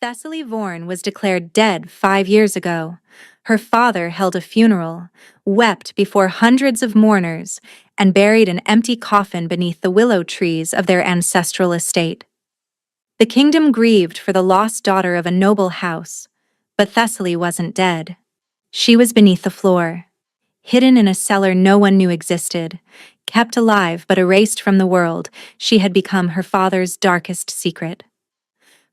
Thessaly Vorn was declared dead 5 years ago. Her father held a funeral, wept before hundreds of mourners, and buried an empty coffin beneath the willow trees of their ancestral estate. The kingdom grieved for the lost daughter of a noble house, but Thessaly wasn't dead. She was beneath the floor, hidden in a cellar no one knew existed. Kept alive but erased from the world, she had become her father's darkest secret.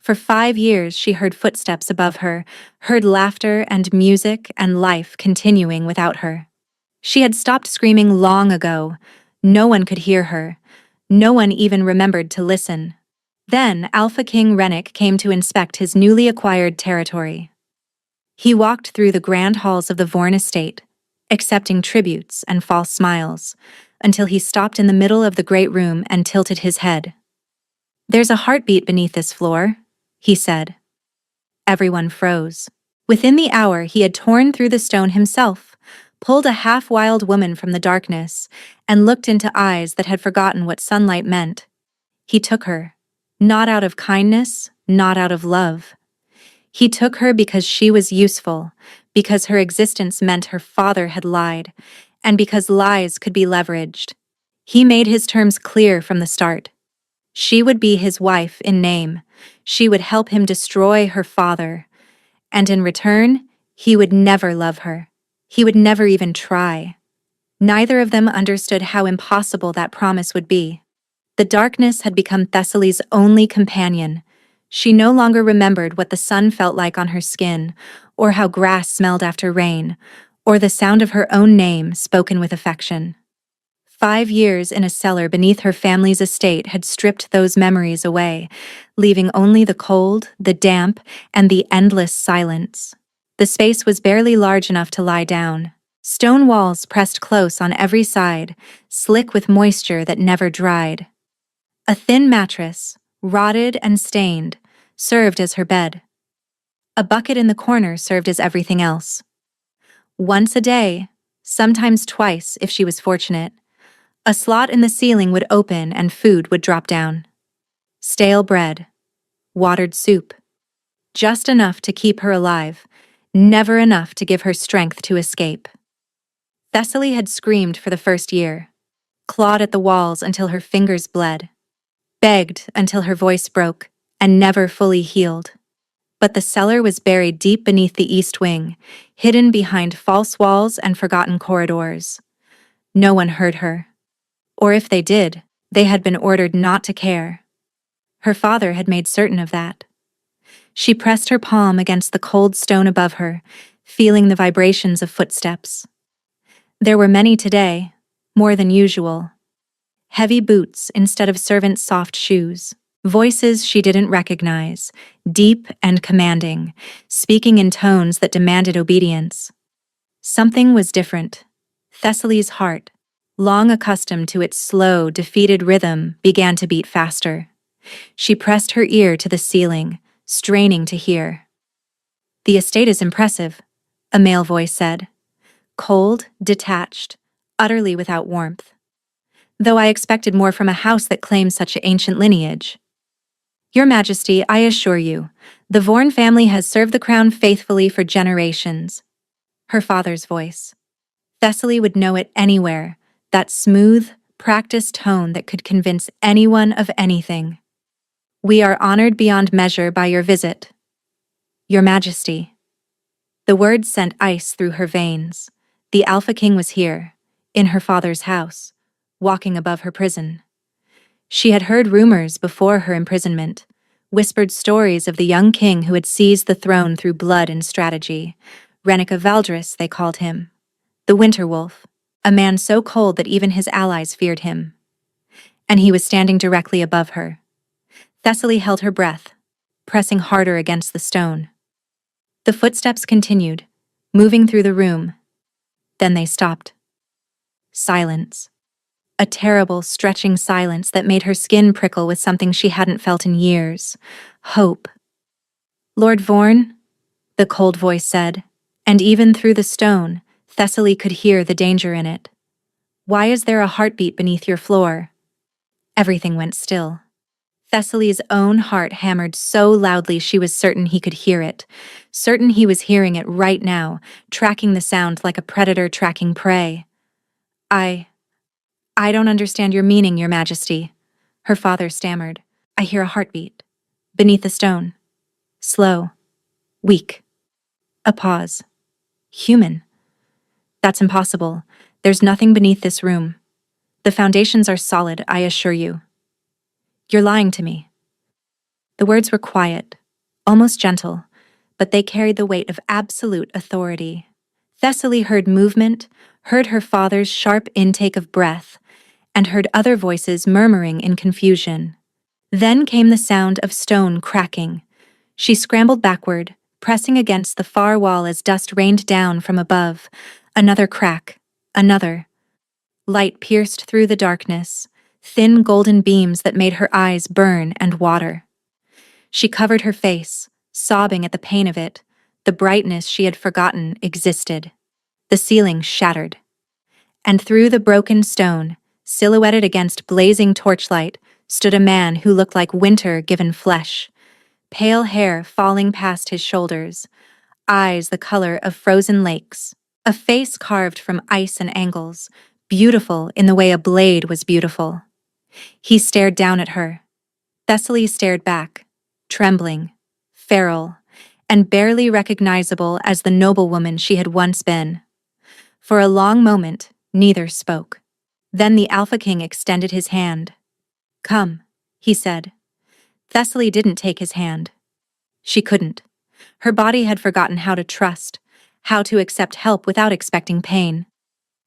For 5 years she heard footsteps above her, heard laughter and music and life continuing without her. She had stopped screaming long ago. No one could hear her. No one even remembered to listen. Then Alpha King Rennick came to inspect his newly acquired territory. He walked through the grand halls of the Vorn estate, accepting tributes and false smiles, until he stopped in the middle of the great room and tilted his head. "There's a heartbeat beneath this floor," he said. Everyone froze. Within the hour, he had torn through the stone himself, pulled a half-wild woman from the darkness, and looked into eyes that had forgotten what sunlight meant. He took her, not out of kindness, not out of love. He took her because she was useful, because her existence meant her father had lied, and because lies could be leveraged. He made his terms clear from the start. She would be his wife in name. She would help him destroy her father. And in return, he would never love her. He would never even try. Neither of them understood how impossible that promise would be. The darkness had become Thessaly's only companion. She no longer remembered what the sun felt like on her skin, or how grass smelled after rain, or the sound of her own name spoken with affection. 5 years in a cellar beneath her family's estate had stripped those memories away, leaving only the cold, the damp, and the endless silence. The space was barely large enough to lie down. Stone walls pressed close on every side, slick with moisture that never dried. A thin mattress, rotted and stained, served as her bed. A bucket in the corner served as everything else. Once a day, sometimes twice if she was fortunate, a slot in the ceiling would open and food would drop down. Stale bread, watered soup. Just enough to keep her alive, never enough to give her strength to escape. Thessaly had screamed for the first year, clawed at the walls until her fingers bled, begged until her voice broke, and never fully healed. But the cellar was buried deep beneath the east wing, hidden behind false walls and forgotten corridors. No one heard her. Or if they did, they had been ordered not to care. Her father had made certain of that. She pressed her palm against the cold stone above her, feeling the vibrations of footsteps. There were many today, more than usual. Heavy boots instead of servants' soft shoes. Voices she didn't recognize, deep and commanding, speaking in tones that demanded obedience. Something was different. Thessaly's heart, long accustomed to its slow, defeated rhythm, began to beat faster. She pressed her ear to the ceiling, straining to hear. "The estate is impressive," a male voice said. Cold, detached, utterly without warmth. "Though I expected more from a house that claims such an ancient lineage." "Your Majesty, I assure you, the Vorn family has served the crown faithfully for generations." Her father's voice. Thessaly would know it anywhere, that smooth, practiced tone that could convince anyone of anything. "We are honored beyond measure by your visit." "Your Majesty." The words sent ice through her veins. The Alpha King was here, in her father's house, walking above her prison. She had heard rumors before her imprisonment, whispered stories of the young king who had seized the throne through blood and strategy. Rennick of Valdris, they called him. The Winter Wolf, a man so cold that even his allies feared him. And he was standing directly above her. Thessaly held her breath, pressing harder against the stone. The footsteps continued, moving through the room. Then they stopped. Silence. A terrible, stretching silence that made her skin prickle with something she hadn't felt in years. Hope. "Lord Vorn," the cold voice said, and even through the stone, Thessaly could hear the danger in it. "Why is there a heartbeat beneath your floor?" Everything went still. Thessaly's own heart hammered so loudly she was certain he could hear it, certain he was hearing it right now, tracking the sound like a predator tracking prey. I don't understand your meaning, Your Majesty, her father stammered. I hear a heartbeat. Beneath the stone. Slow. Weak. A pause. Human. That's impossible. There's nothing beneath this room. The foundations are solid, I assure you. You're lying to me. The words were quiet, almost gentle, but they carried the weight of absolute authority. Thessaly heard movement, heard her father's sharp intake of breath, and heard other voices murmuring in confusion. Then came the sound of stone cracking. She scrambled backward, pressing against the far wall as dust rained down from above. Another crack, another. Light pierced through the darkness, thin golden beams that made her eyes burn and water. She covered her face, sobbing at the pain of it. The brightness she had forgotten existed. The ceiling shattered. And through the broken stone, silhouetted against blazing torchlight, stood a man who looked like winter given flesh. Pale hair falling past his shoulders, eyes the color of frozen lakes, a face carved from ice and angles, beautiful in the way a blade was beautiful. He stared down at her. Thessaly stared back, trembling, feral, and barely recognizable as the noblewoman she had once been. For a long moment, neither spoke. Then the Alpha King extended his hand. Come, he said. Thessaly didn't take his hand. She couldn't. Her body had forgotten how to trust, how to accept help without expecting pain.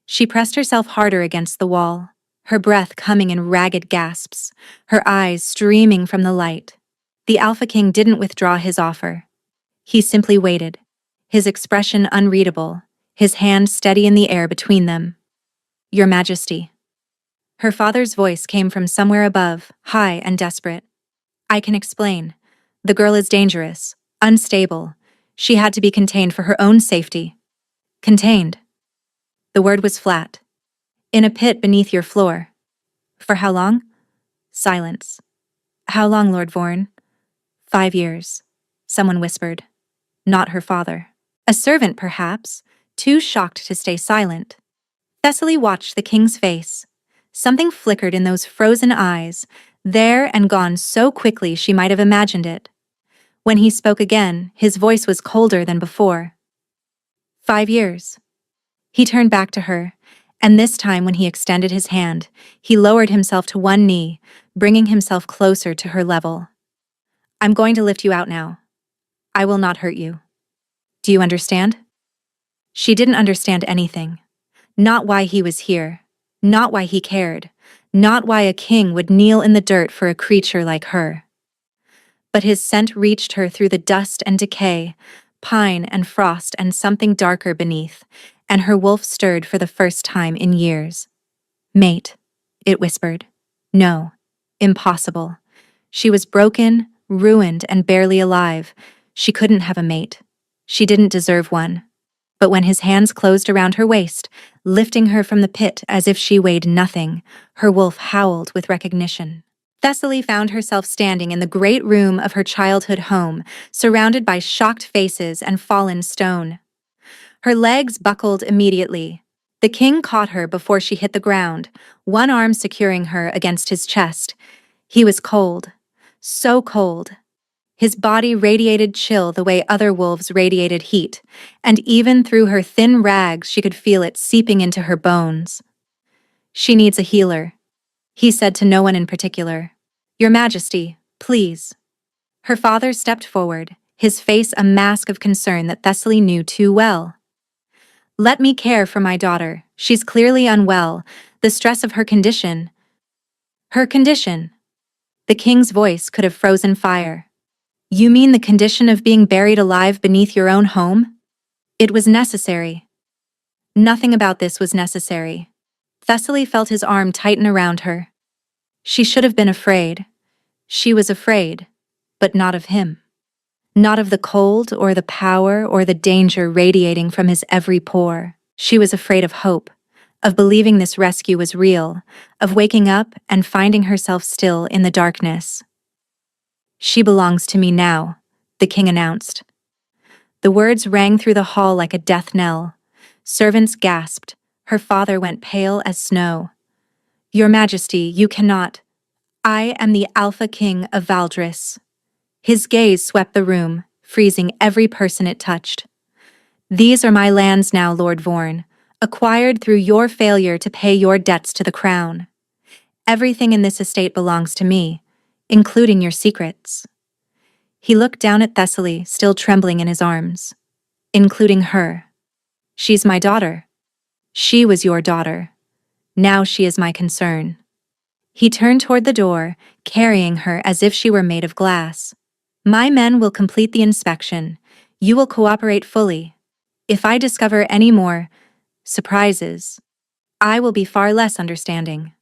She pressed herself harder against the wall, her breath coming in ragged gasps, her eyes streaming from the light. The Alpha King didn't withdraw his offer. He simply waited, his expression unreadable, his hand steady in the air between them. Your Majesty. Her father's voice came from somewhere above, high and desperate. I can explain. The girl is dangerous, unstable. She had to be contained for her own safety. Contained. The word was flat. In a pit beneath your floor. For how long? Silence. How long, Lord Vorn? 5 years. Someone whispered. Not her father. A servant, perhaps, too shocked to stay silent. Thessaly watched the king's face. Something flickered in those frozen eyes, there and gone so quickly she might have imagined it. When he spoke again, his voice was colder than before. 5 years. He turned back to her, and this time when he extended his hand, he lowered himself to one knee, bringing himself closer to her level. I'm going to lift you out now. I will not hurt you. Do you understand? She didn't understand anything. Not why he was here. Not why he cared. Not why a king would kneel in the dirt for a creature like her. But his scent reached her through the dust and decay, pine and frost and something darker beneath, and her wolf stirred for the first time in years. Mate, it whispered. No, impossible. She was broken, ruined, and barely alive. She couldn't have a mate. She didn't deserve one. But when his hands closed around her waist, lifting her from the pit as if she weighed nothing, her wolf howled with recognition. Thessaly found herself standing in the great room of her childhood home, surrounded by shocked faces and fallen stone. Her legs buckled immediately. The king caught her before she hit the ground, one arm securing her against his chest. He was cold, so cold. His body radiated chill the way other wolves radiated heat, and even through her thin rags she could feel it seeping into her bones. She needs a healer, he said to no one in particular. Your Majesty, please. Her father stepped forward, his face a mask of concern that Thessaly knew too well. Let me care for my daughter. She's clearly unwell, the stress of her condition. Her condition. The king's voice could have frozen fire. You mean the condition of being buried alive beneath your own home? It was necessary. Nothing about this was necessary. Thessaly felt his arm tighten around her. She should have been afraid. She was afraid, but not of him. Not of the cold or the power or the danger radiating from his every pore. She was afraid of hope, of believing this rescue was real, of waking up and finding herself still in the darkness. She belongs to me now, the king announced. The words rang through the hall like a death knell. Servants gasped. Her father went pale as snow. Your Majesty, you cannot. I am the Alpha King of Valdris. His gaze swept the room, freezing every person it touched. These are my lands now, Lord Vorn, acquired through your failure to pay your debts to the crown. Everything in this estate belongs to me, including your secrets. He looked down at Thessaly, still trembling in his arms. Including her. She's my daughter. She was your daughter. Now she is my concern. He turned toward the door, carrying her as if she were made of glass. My men will complete the inspection. You will cooperate fully. If I discover any more surprises, I will be far less understanding.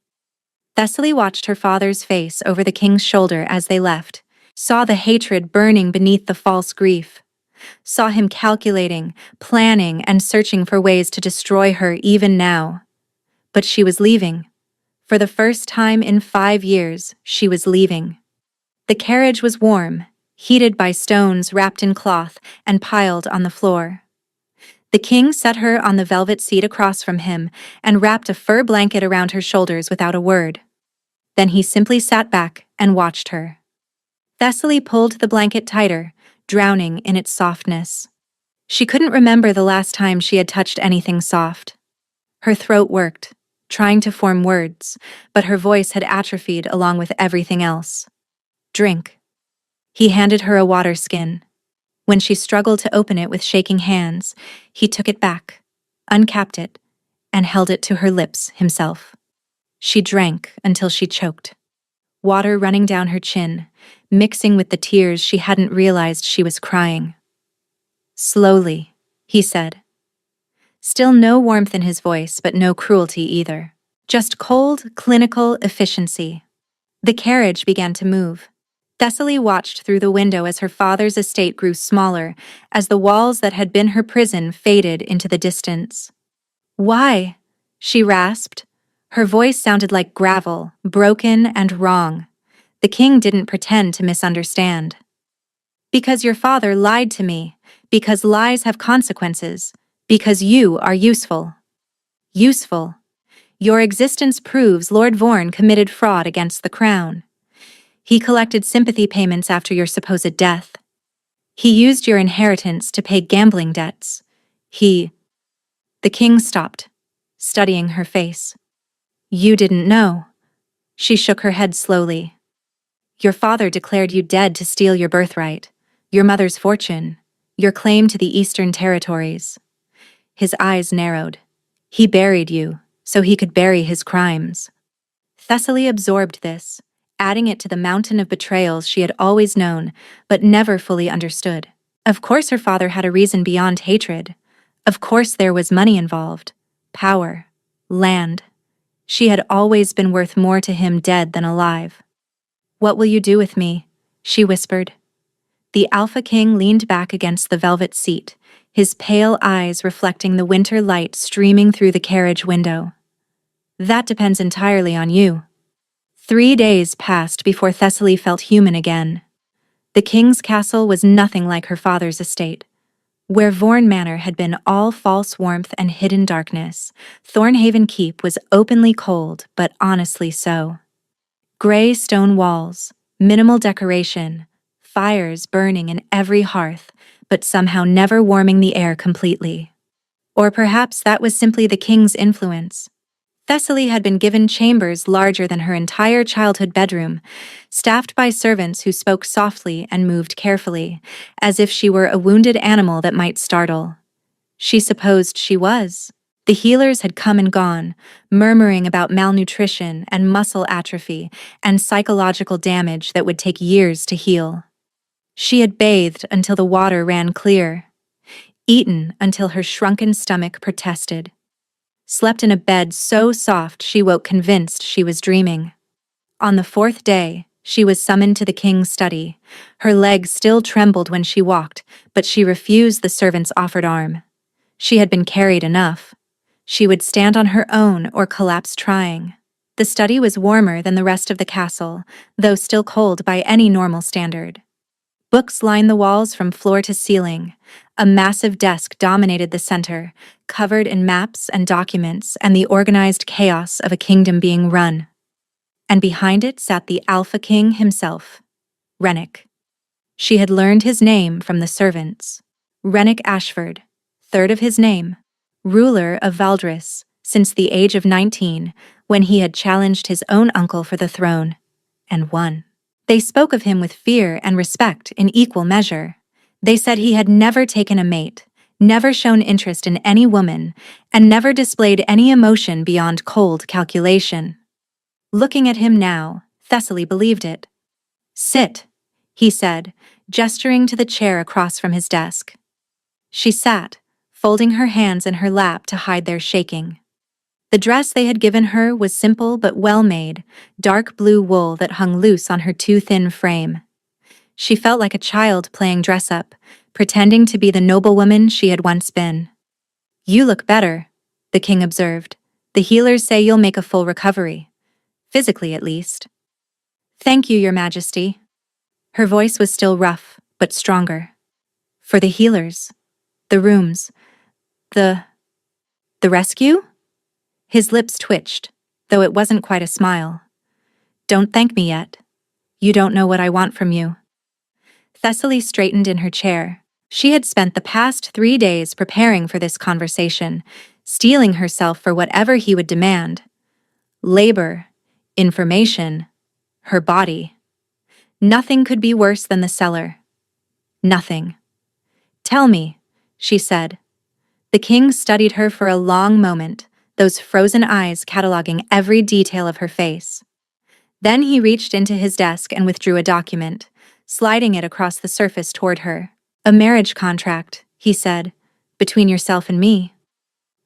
Thessaly watched her father's face over the king's shoulder as they left, saw the hatred burning beneath the false grief, saw him calculating, planning, and searching for ways to destroy her even now. But she was leaving. For the first time in 5 years, she was leaving. The carriage was warm, heated by stones wrapped in cloth and piled on the floor. The king set her on the velvet seat across from him and wrapped a fur blanket around her shoulders without a word. Then he simply sat back and watched her. Thessaly pulled the blanket tighter, drowning in its softness. She couldn't remember the last time she had touched anything soft. Her throat worked, trying to form words, but her voice had atrophied along with everything else. Drink. He handed her a water skin. When she struggled to open it with shaking hands, he took it back, uncapped it, and held it to her lips himself. She drank until she choked. Water running down her chin, mixing with the tears she hadn't realized she was crying. Slowly, he said. Still no warmth in his voice, but no cruelty either. Just cold, clinical efficiency. The carriage began to move. Thessaly watched through the window as her father's estate grew smaller, as the walls that had been her prison faded into the distance. Why? She rasped. Her voice sounded like gravel, broken and wrong. The king didn't pretend to misunderstand. Because your father lied to me, because lies have consequences, because you are useful. Useful. Your existence proves Lord Vorn committed fraud against the crown. He collected sympathy payments after your supposed death. He used your inheritance to pay gambling debts. The king stopped, studying her face. You didn't know. She shook her head slowly. Your father declared you dead to steal your birthright, your mother's fortune, your claim to the Eastern Territories. His eyes narrowed. He buried you, so he could bury his crimes. Thessaly absorbed this, adding it to the mountain of betrayals she had always known, but never fully understood. Of course her father had a reason beyond hatred. Of course there was money involved. Power. Land. She had always been worth more to him dead than alive. What will you do with me? She whispered. The Alpha King leaned back against the velvet seat, his pale eyes reflecting the winter light streaming through the carriage window. That depends entirely on you. 3 days passed before Thessaly felt human again. The king's castle was nothing like her father's estate. Where Vorn Manor had been all false warmth and hidden darkness, Thornhaven Keep was openly cold, but honestly so. Gray stone walls, minimal decoration, fires burning in every hearth, but somehow never warming the air completely. Or perhaps that was simply the king's influence. Thessaly had been given chambers larger than her entire childhood bedroom, staffed by servants who spoke softly and moved carefully, as if she were a wounded animal that might startle. She supposed she was. The healers had come and gone, murmuring about malnutrition and muscle atrophy and psychological damage that would take years to heal. She had bathed until the water ran clear, eaten until her shrunken stomach protested, slept in a bed so soft she woke convinced she was dreaming. On the 4th day, she was summoned to the king's study. Her legs still trembled when she walked, but she refused the servant's offered arm. She had been carried enough. She would stand on her own or collapse trying. The study was warmer than the rest of the castle, though still cold by any normal standard. Books lined the walls from floor to ceiling. A massive desk dominated the center, covered in maps and documents and the organized chaos of a kingdom being run. And behind it sat the Alpha King himself, Rennick. She had learned his name from the servants. Rennick Ashford, third of his name, ruler of Valdris since the age of 19, when he had challenged his own uncle for the throne, and won. They spoke of him with fear and respect in equal measure. They said he had never taken a mate, never shown interest in any woman, and never displayed any emotion beyond cold calculation. Looking at him now, Thessaly believed it. "Sit," he said, gesturing to the chair across from his desk. She sat, folding her hands in her lap to hide their shaking. The dress they had given her was simple but well-made, dark blue wool that hung loose on her too thin frame. She felt like a child playing dress-up, pretending to be the noblewoman she had once been. "You look better," the king observed. "The healers say you'll make a full recovery. Physically, at least." "Thank you, Your Majesty." Her voice was still rough, but stronger. "For the healers, the rooms, the rescue?" His lips twitched, though it wasn't quite a smile. "Don't thank me yet. You don't know what I want from you." Thessaly straightened in her chair. She had spent the past 3 days preparing for this conversation, steeling herself for whatever he would demand. Labor, information, her body. Nothing could be worse than the cellar. Nothing. "Tell me," she said. The king studied her for a long moment, those frozen eyes cataloging every detail of her face. Then he reached into his desk and withdrew a document, sliding it across the surface toward her. "A marriage contract," he said, "between yourself and me."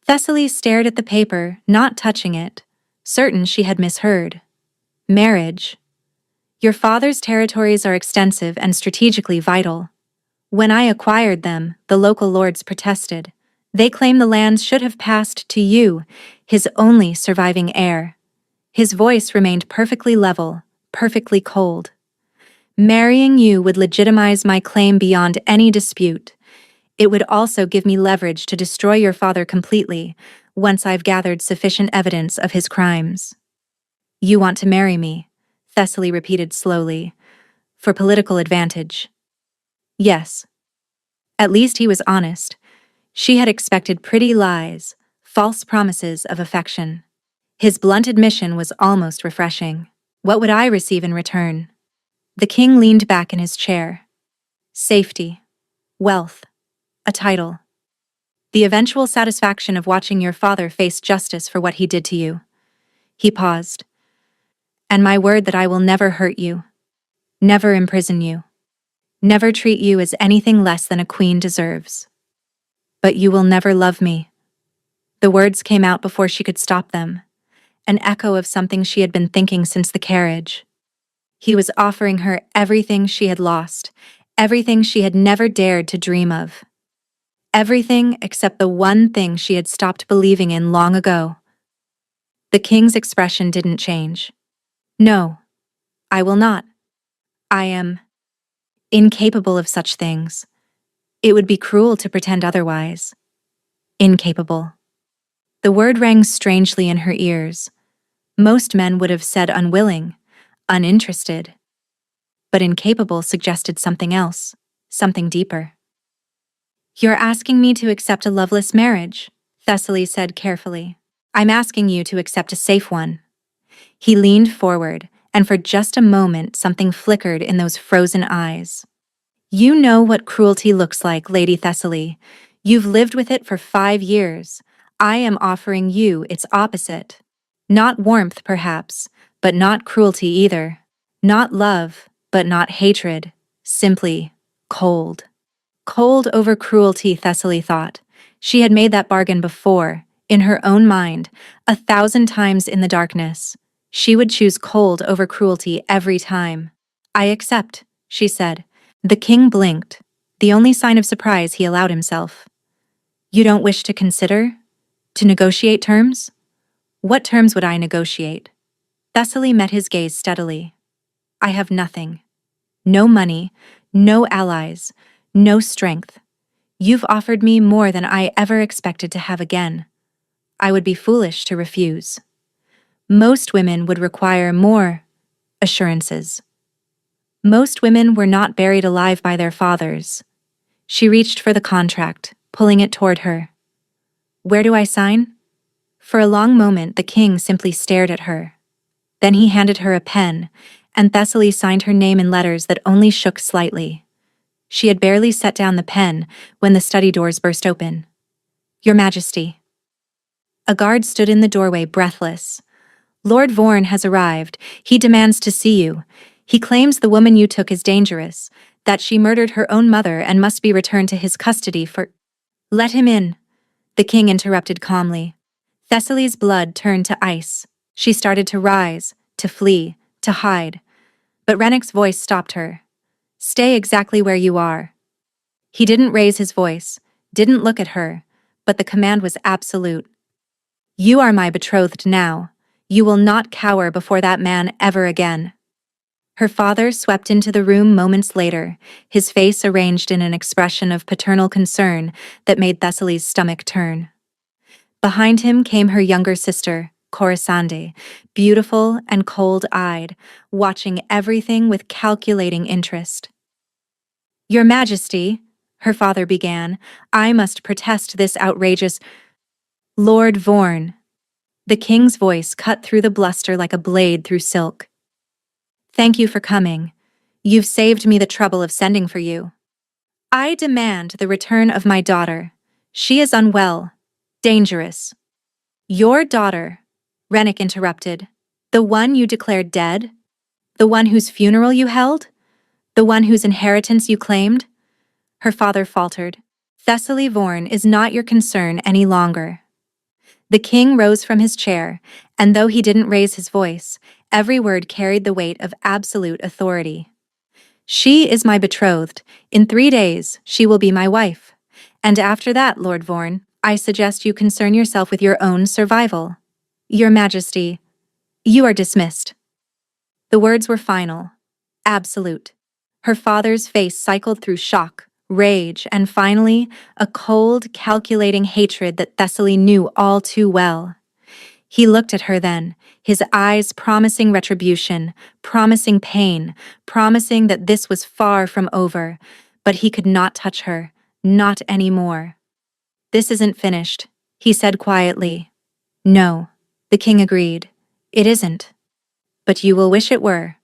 Thessaly stared at the paper, not touching it, certain she had misheard. "Marriage. Your father's territories are extensive and strategically vital. When I acquired them, the local lords protested. They claim the lands should have passed to you, his only surviving heir." His voice remained perfectly level, perfectly cold. "Marrying you would legitimize my claim beyond any dispute. It would also give me leverage to destroy your father completely, once I've gathered sufficient evidence of his crimes." "You want to marry me," Thessaly repeated slowly, "for political advantage." "Yes." At least he was honest. She had expected pretty lies, false promises of affection. His blunt admission was almost refreshing. "What would I receive in return?" The king leaned back in his chair. "Safety, wealth, a title. The eventual satisfaction of watching your father face justice for what he did to you." He paused. "And my word that I will never hurt you, never imprison you, never treat you as anything less than a queen deserves. But you will never love me." The words came out before she could stop them, an echo of something she had been thinking since the carriage. He was offering her everything she had lost, everything she had never dared to dream of. Everything except the one thing she had stopped believing in long ago. The king's expression didn't change. "No, I will not. I am incapable of such things. It would be cruel to pretend otherwise. Incapable." The word rang strangely in her ears. Most men would have said unwilling, uninterested. But incapable suggested something else, something deeper. "You're asking me to accept a loveless marriage," Thessaly said carefully. "I'm asking you to accept a safe one." He leaned forward, and for just a moment something flickered in those frozen eyes. "You know what cruelty looks like, Lady Thessaly. You've lived with it for 5 years. I am offering you its opposite. Not warmth, perhaps, but not cruelty either. Not love, but not hatred. Simply cold." Cold over cruelty, Thessaly thought. She had made that bargain before, in her own mind, 1,000 times in the darkness. She would choose cold over cruelty every time. "I accept," she said. The king blinked, the only sign of surprise he allowed himself. "You don't wish to consider? To negotiate terms?" "What terms would I negotiate?" Thessaly met his gaze steadily. I have nothing. No money, no allies, no strength. You've offered me more than I ever expected to have again. I would be foolish to refuse. Most women would require more assurances. Most women were not buried alive by their fathers. She reached for the contract, pulling it toward her. Where do I sign? For a long moment, the king simply stared at her. Then he handed her a pen, and Thessaly signed her name in letters that only shook slightly. She had barely set down the pen when the study doors burst open. Your Majesty. A guard stood in the doorway, breathless. Lord Vorn has arrived. He demands to see you. He claims the woman you took is dangerous, that she murdered her own mother and must be returned to his custody for— Let him in, the king interrupted calmly. Thessaly's blood turned to ice. She started to rise, to flee, to hide. But Renek's voice stopped her. Stay exactly where you are. He didn't raise his voice, didn't look at her, but the command was absolute. You are my betrothed now. You will not cower before that man ever again. Her father swept into the room moments later, his face arranged in an expression of paternal concern that made Thessaly's stomach turn. Behind him came her younger sister, Corisande, beautiful and cold-eyed, watching everything with calculating interest. Your Majesty, her father began, I must protest this outrageous— Lord Vorn. The king's voice cut through the bluster like a blade through silk. Thank you for coming. You've saved me the trouble of sending for you. I demand the return of my daughter. She is unwell, dangerous. Your daughter, Renek interrupted. The one you declared dead? The one whose funeral you held? The one whose inheritance you claimed? Her father faltered. Thessaly Vorn is not your concern any longer. The king rose from his chair, and though he didn't raise his voice, every word carried the weight of absolute authority. She is my betrothed. In 3 days, she will be my wife. And after that, Lord Vorn, I suggest you concern yourself with your own survival. Your Majesty, you are dismissed. The words were final, absolute. Her father's face cycled through shock, rage, and finally, a cold, calculating hatred that Thessaly knew all too well. He looked at her then, his eyes promising retribution, promising pain, promising that this was far from over, but he could not touch her, not anymore. This isn't finished, he said quietly. No, the king agreed. It isn't. But you will wish it were.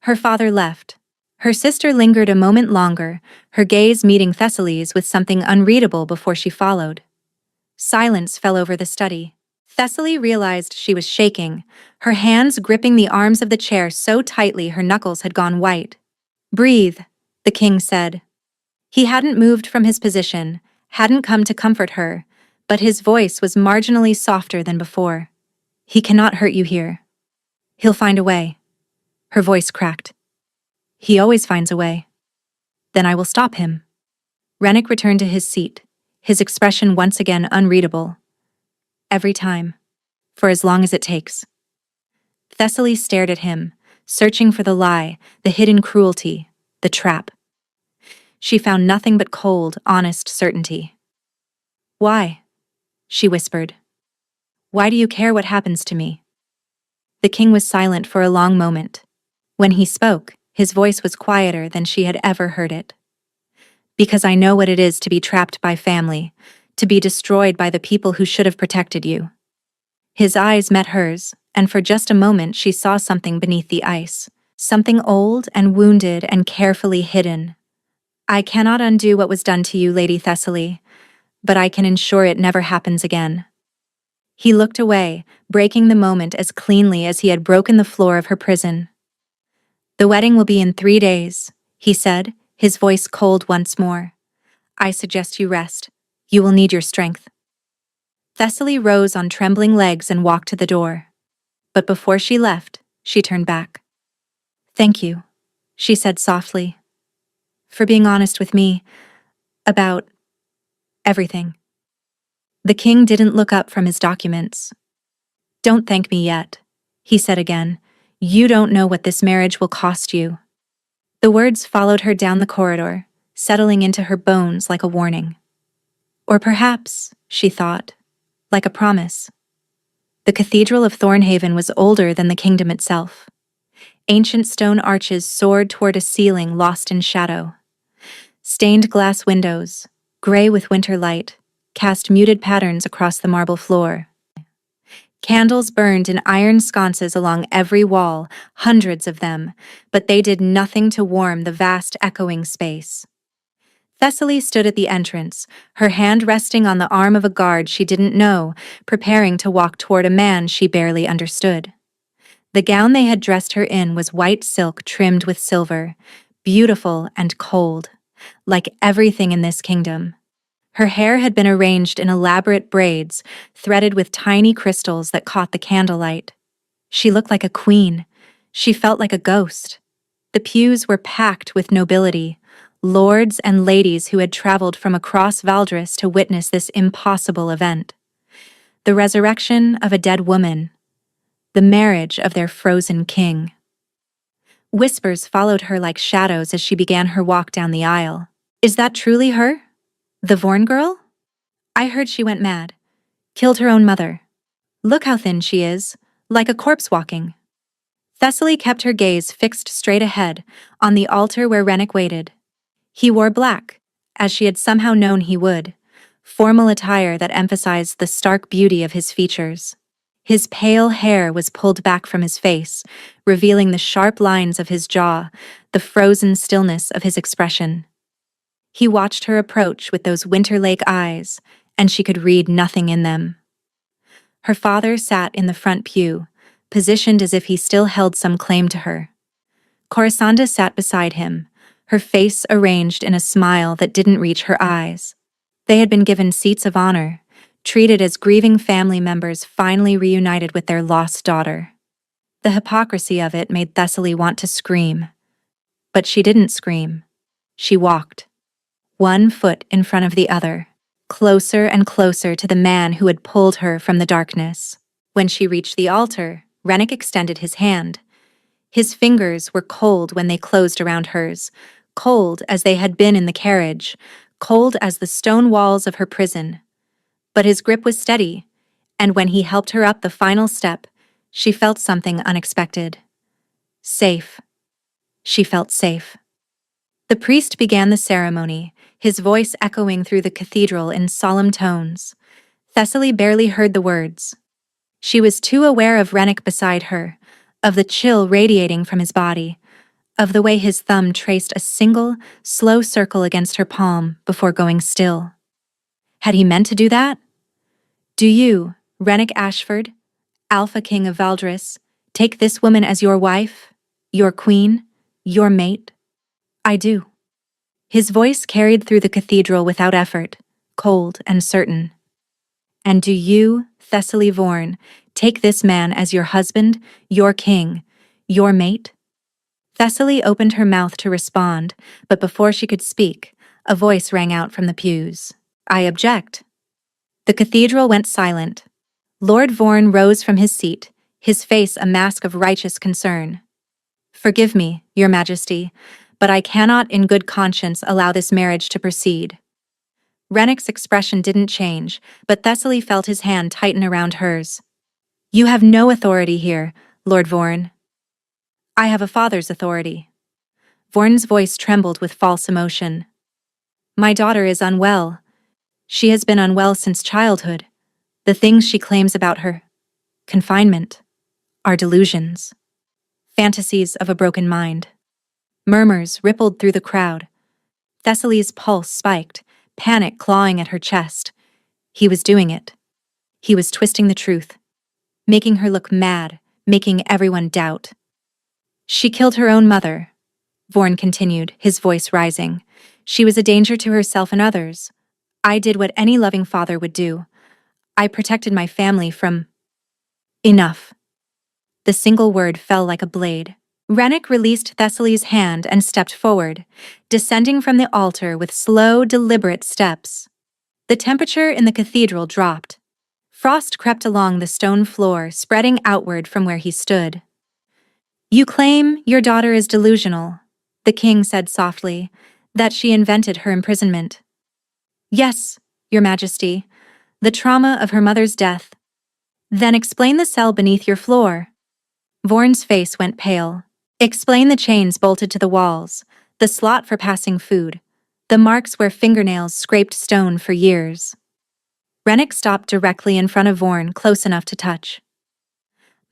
Her father left. Her sister lingered a moment longer, her gaze meeting Thessaly's with something unreadable before she followed. Silence fell over the study. Thessaly realized she was shaking, her hands gripping the arms of the chair so tightly her knuckles had gone white. Breathe, the king said. He hadn't moved from his position, hadn't come to comfort her, but his voice was marginally softer than before. He cannot hurt you here. He'll find a way. Her voice cracked. He always finds a way. Then I will stop him. Renek returned to his seat, his expression once again unreadable. Every time. For as long as it takes. Thessaly stared at him, searching for the lie, the hidden cruelty, the trap. She found nothing but cold, honest certainty. Why? She whispered. Why do you care what happens to me? The king was silent for a long moment. When he spoke, his voice was quieter than she had ever heard it. Because I know what it is to be trapped by family, to be destroyed by the people who should have protected you. His eyes met hers, and for just a moment she saw something beneath the ice, something old and wounded and carefully hidden. I cannot undo what was done to you, Lady Thessaly, but I can ensure it never happens again. He looked away, breaking the moment as cleanly as he had broken the floor of her prison. The wedding will be in 3 days, he said, his voice cold once more. I suggest you rest. You will need your strength. Thessaly rose on trembling legs and walked to the door. But before she left, she turned back. Thank you, she said softly, for being honest with me about everything. The king didn't look up from his documents. Don't thank me yet, he said again. You don't know what this marriage will cost you. The words followed her down the corridor, settling into her bones like a warning. Or perhaps, she thought, like a promise. The Cathedral of Thornhaven was older than the kingdom itself. Ancient stone arches soared toward a ceiling lost in shadow. Stained glass windows, gray with winter light, cast muted patterns across the marble floor. Candles burned in iron sconces along every wall, hundreds of them, but they did nothing to warm the vast echoing space. Thessaly stood at the entrance, her hand resting on the arm of a guard she didn't know, preparing to walk toward a man she barely understood. The gown they had dressed her in was white silk trimmed with silver, beautiful and cold, like everything in this kingdom. Her hair had been arranged in elaborate braids, threaded with tiny crystals that caught the candlelight. She looked like a queen. She felt like a ghost. The pews were packed with nobility, lords and ladies who had traveled from across Valdris to witness this impossible event. The resurrection of a dead woman. The marriage of their frozen king. Whispers followed her like shadows as she began her walk down the aisle. Is that truly her? The Vorn girl? I heard she went mad. Killed her own mother. Look how thin she is, like a corpse walking. Thessaly kept her gaze fixed straight ahead, on the altar where Rennick waited. He wore black, as she had somehow known he would, formal attire that emphasized the stark beauty of his features. His pale hair was pulled back from his face, revealing the sharp lines of his jaw, the frozen stillness of his expression. He watched her approach with those Winter Lake eyes, and she could read nothing in them. Her father sat in the front pew, positioned as if he still held some claim to her. Corisanda sat beside him, her face arranged in a smile that didn't reach her eyes. They had been given seats of honor, treated as grieving family members finally reunited with their lost daughter. The hypocrisy of it made Thessaly want to scream. But she didn't scream. She walked. One foot in front of the other, closer and closer to the man who had pulled her from the darkness. When she reached the altar, Rennick extended his hand. His fingers were cold when they closed around hers, cold as they had been in the carriage, cold as the stone walls of her prison. But his grip was steady, and when he helped her up the final step, she felt something unexpected. Safe. She felt safe. The priest began the ceremony, his voice echoing through the cathedral in solemn tones. Thessaly barely heard the words. She was too aware of Rennick beside her, of the chill radiating from his body, of the way his thumb traced a single, slow circle against her palm before going still. Had he meant to do that? Do you, Rennick Ashford, Alpha King of Valdris, take this woman as your wife, your queen, your mate? I do. His voice carried through the cathedral without effort, cold and certain. And do you, Thessaly Vorn, take this man as your husband, your king, your mate? Thessaly opened her mouth to respond, but before she could speak, a voice rang out from the pews. I object. The cathedral went silent. Lord Vorn rose from his seat, his face a mask of righteous concern. Forgive me, Your Majesty, but I cannot in good conscience allow this marriage to proceed. Rennick's expression didn't change, but Thessaly felt his hand tighten around hers. You have no authority here, Lord Vorn. I have a father's authority. Vorn's voice trembled with false emotion. My daughter is unwell. She has been unwell since childhood. The things she claims about her confinement are delusions, fantasies of a broken mind. Murmurs rippled through the crowd. Thessaly's pulse spiked, panic clawing at her chest. He was doing it. He was twisting the truth, making her look mad, making everyone doubt. She killed her own mother, Vorn continued, his voice rising. She was a danger to herself and others. I did what any loving father would do. I protected my family from... Enough. The single word fell like a blade. Rennick released Thessaly's hand and stepped forward, descending from the altar with slow, deliberate steps. The temperature in the cathedral dropped. Frost crept along the stone floor, spreading outward from where he stood. "You claim your daughter is delusional," the king said softly, "that she invented her imprisonment." "Yes, your majesty, the trauma of her mother's death." "Then explain the cell beneath your floor." Vorn's face went pale. "Explain the chains bolted to the walls, the slot for passing food, the marks where fingernails scraped stone for years." Rennick stopped directly in front of Vorn, close enough to touch.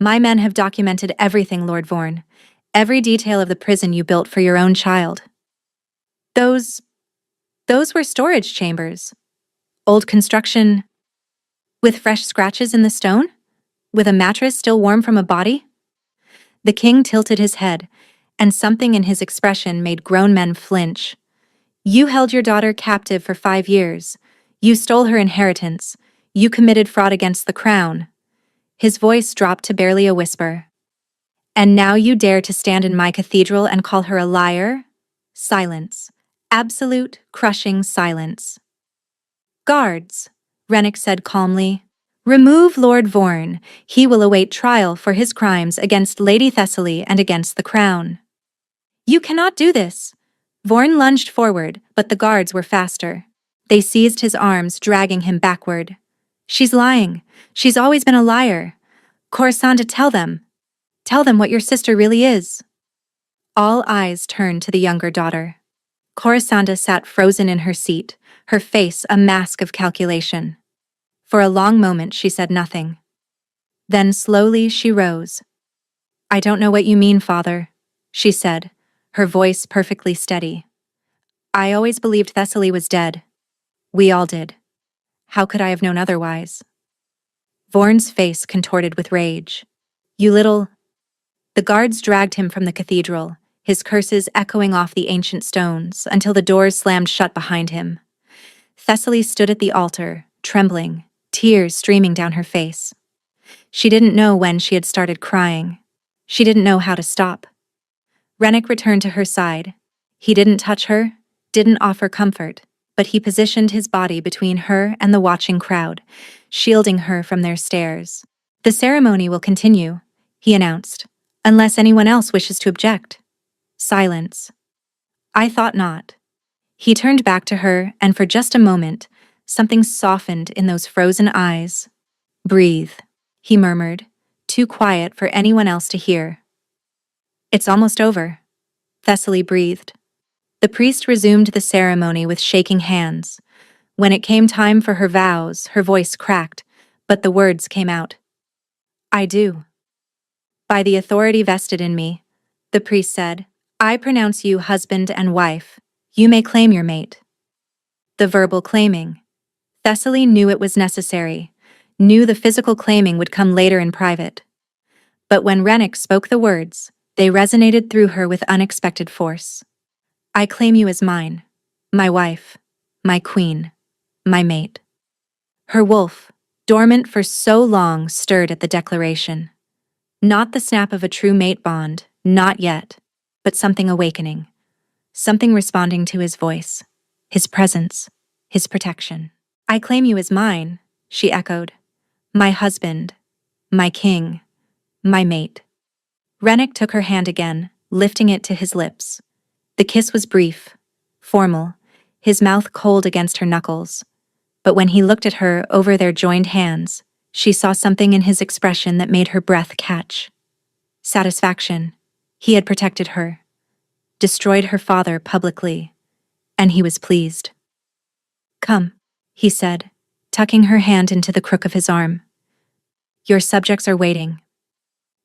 "My men have documented everything, Lord Vorn. Every detail of the prison you built for your own child." Those were storage chambers. Old construction, with fresh scratches in the stone? With a mattress still warm from a body? The king tilted his head, and something in his expression made grown men flinch. "You held your daughter captive for 5 years. You stole her inheritance. You committed fraud against the crown." His voice dropped to barely a whisper. "And now you dare to stand in my cathedral and call her a liar?" Silence. Absolute, crushing silence. "Guards," Rennick said calmly. "Remove Lord Vorn. He will await trial for his crimes against Lady Thessaly and against the crown." "You cannot do this." Vorn lunged forward, but the guards were faster. They seized his arms, dragging him backward. "She's lying. She's always been a liar. Corisanda, tell them. Tell them what your sister really is." All eyes turned to the younger daughter. Corisanda sat frozen in her seat, her face a mask of calculation. For a long moment she said nothing. Then slowly she rose. "I don't know what you mean, father," she said, her voice perfectly steady. "I always believed Thessaly was dead. We all did. How could I have known otherwise?" Vorn's face contorted with rage. "You little—" The guards dragged him from the cathedral, his curses echoing off the ancient stones until the doors slammed shut behind him. Thessaly stood at the altar, trembling, tears streaming down her face. She didn't know when she had started crying. She didn't know how to stop. Rennick returned to her side. He didn't touch her, didn't offer comfort, but he positioned his body between her and the watching crowd, shielding her from their stares. "The ceremony will continue," he announced, "unless anyone else wishes to object." Silence. "I thought not." He turned back to her, and for just a moment, something softened in those frozen eyes. "Breathe," he murmured, too quiet for anyone else to hear. "It's almost over," Thessaly breathed. The priest resumed the ceremony with shaking hands. When it came time for her vows, her voice cracked, but the words came out. "I do. By the authority vested in me," the priest said, "I pronounce you husband and wife. You may claim your mate." The verbal claiming. Thessaly knew it was necessary, knew the physical claiming would come later in private. But when Rennick spoke the words, they resonated through her with unexpected force. "I claim you as mine, my wife, my queen, my mate." Her wolf, dormant for so long, stirred at the declaration. Not the snap of a true mate bond, not yet, but something awakening. Something responding to his voice, his presence, his protection. "I claim you as mine," she echoed. "My husband, my king, my mate." Rennick took her hand again, lifting it to his lips. The kiss was brief, formal, his mouth cold against her knuckles. But when he looked at her over their joined hands, she saw something in his expression that made her breath catch. Satisfaction. He had protected her, destroyed her father publicly, and he was pleased. "Come," he said, tucking her hand into the crook of his arm. "Your subjects are waiting."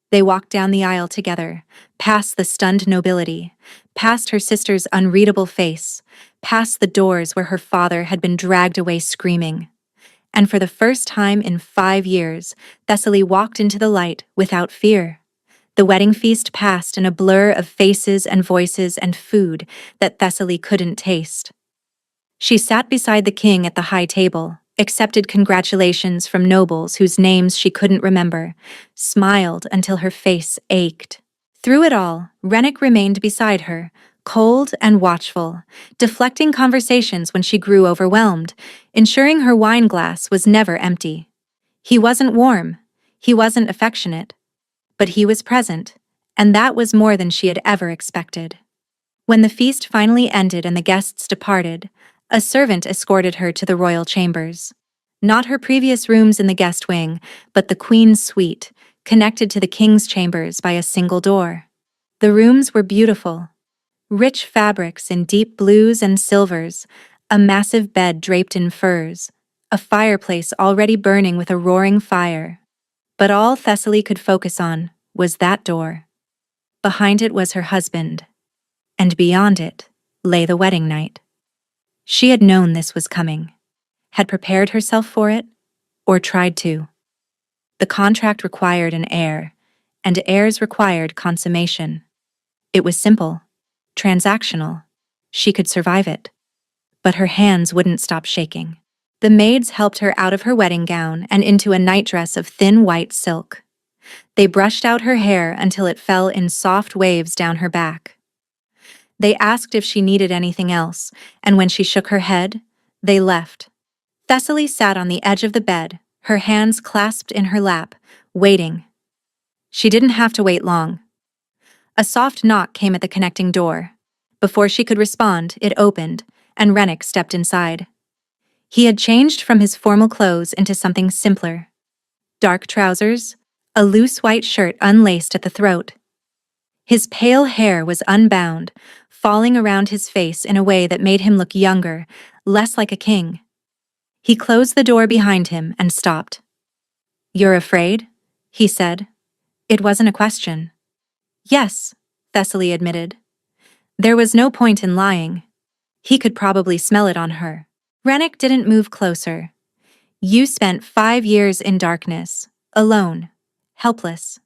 They walked down the aisle together, past the stunned nobility, past her sister's unreadable face, past the doors where her father had been dragged away screaming. And for the first time in 5 years, Thessaly walked into the light without fear. The wedding feast passed in a blur of faces and voices and food that Thessaly couldn't taste. She sat beside the king at the high table, accepted congratulations from nobles whose names she couldn't remember, smiled until her face ached. Through it all, Rennick remained beside her, cold and watchful, deflecting conversations when she grew overwhelmed, ensuring her wine glass was never empty. He wasn't warm, he wasn't affectionate, but he was present, and that was more than she had ever expected. When the feast finally ended and the guests departed, a servant escorted her to the royal chambers. Not her previous rooms in the guest wing, but the queen's suite, connected to the king's chambers by a single door. The rooms were beautiful. Rich fabrics in deep blues and silvers, a massive bed draped in furs, a fireplace already burning with a roaring fire. But all Thessaly could focus on was that door. Behind it was her husband, and beyond it lay the wedding night. She had known this was coming, had prepared herself for it, or tried to. The contract required an heir, and heirs required consummation. It was simple, transactional. She could survive it. But her hands wouldn't stop shaking. The maids helped her out of her wedding gown and into a nightdress of thin white silk. They brushed out her hair until it fell in soft waves down her back. They asked if she needed anything else, and when she shook her head, they left. Thessaly sat on the edge of the bed, her hands clasped in her lap, waiting. She didn't have to wait long. A soft knock came at the connecting door. Before she could respond, it opened, and Rennick stepped inside. He had changed from his formal clothes into something simpler. Dark trousers, a loose white shirt unlaced at the throat. His pale hair was unbound, falling around his face in a way that made him look younger, less like a king. He closed the door behind him and stopped. "You're afraid?" he said. It wasn't a question. "Yes," Thessaly admitted. There was no point in lying. He could probably smell it on her. Rennick didn't move closer. "You spent 5 years in darkness, alone, helpless."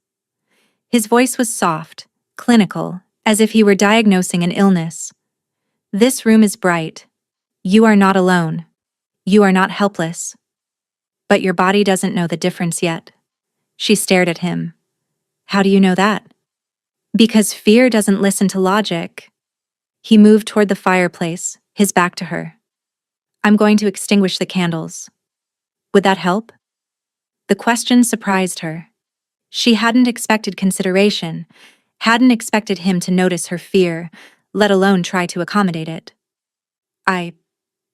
His voice was soft, clinical, as if he were diagnosing an illness. "This room is bright. You are not alone. You are not helpless. But your body doesn't know the difference yet." She stared at him. "How do you know that?" "Because fear doesn't listen to logic." He moved toward the fireplace, his back to her. "I'm going to extinguish the candles. Would that help?" The question surprised her. She hadn't expected consideration, hadn't expected him to notice her fear, let alone try to accommodate it.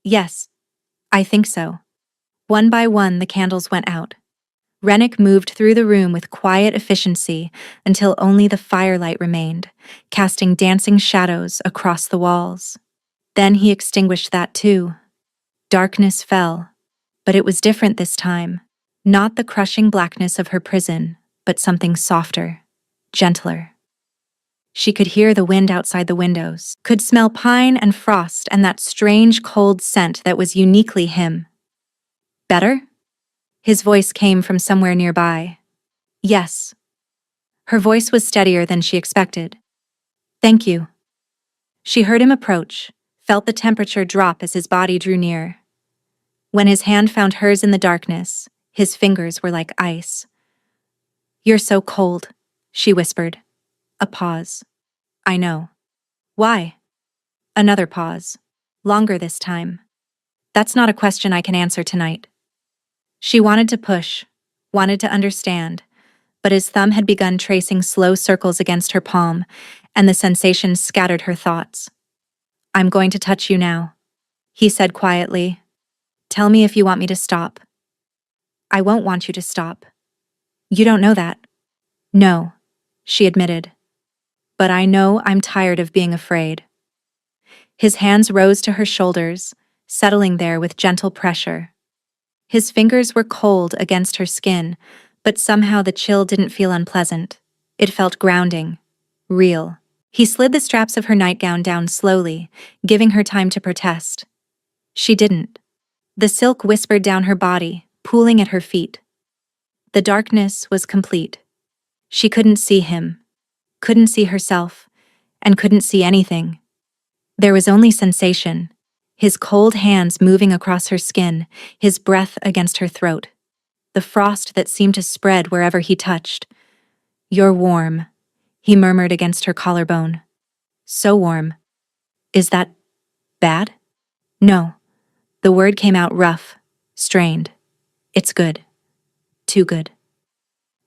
Yes, I think so." One by one, the candles went out. Rennick moved through the room with quiet efficiency until only the firelight remained, casting dancing shadows across the walls. Then he extinguished that too. Darkness fell, but it was different this time. Not the crushing blackness of her prison, but something softer, gentler. She could hear the wind outside the windows, could smell pine and frost and that strange cold scent that was uniquely him. "Better?" His voice came from somewhere nearby. "Yes." Her voice was steadier than she expected. "Thank you." She heard him approach, felt the temperature drop as his body drew near. When his hand found hers in the darkness, his fingers were like ice. "You're so cold," she whispered. A pause. "I know." "Why?" Another pause. Longer this time. "That's not a question I can answer tonight." She wanted to push, wanted to understand, but his thumb had begun tracing slow circles against her palm, and the sensation scattered her thoughts. "I'm going to touch you now," he said quietly. "Tell me if you want me to stop." "I won't want you to stop." "You don't know that." "No," she admitted. "But I know I'm tired of being afraid." His hands rose to her shoulders, settling there with gentle pressure. His fingers were cold against her skin, but somehow the chill didn't feel unpleasant. It felt grounding, real. He slid the straps of her nightgown down slowly, giving her time to protest. She didn't. The silk whispered down her body, pooling at her feet. The darkness was complete. She couldn't see him, couldn't see herself, and couldn't see anything. There was only sensation, his cold hands moving across her skin, his breath against her throat. The frost that seemed to spread wherever he touched. "You're warm," he murmured against her collarbone. "So warm." "Is that bad?" "No." The word came out rough, strained. "It's good." Too good.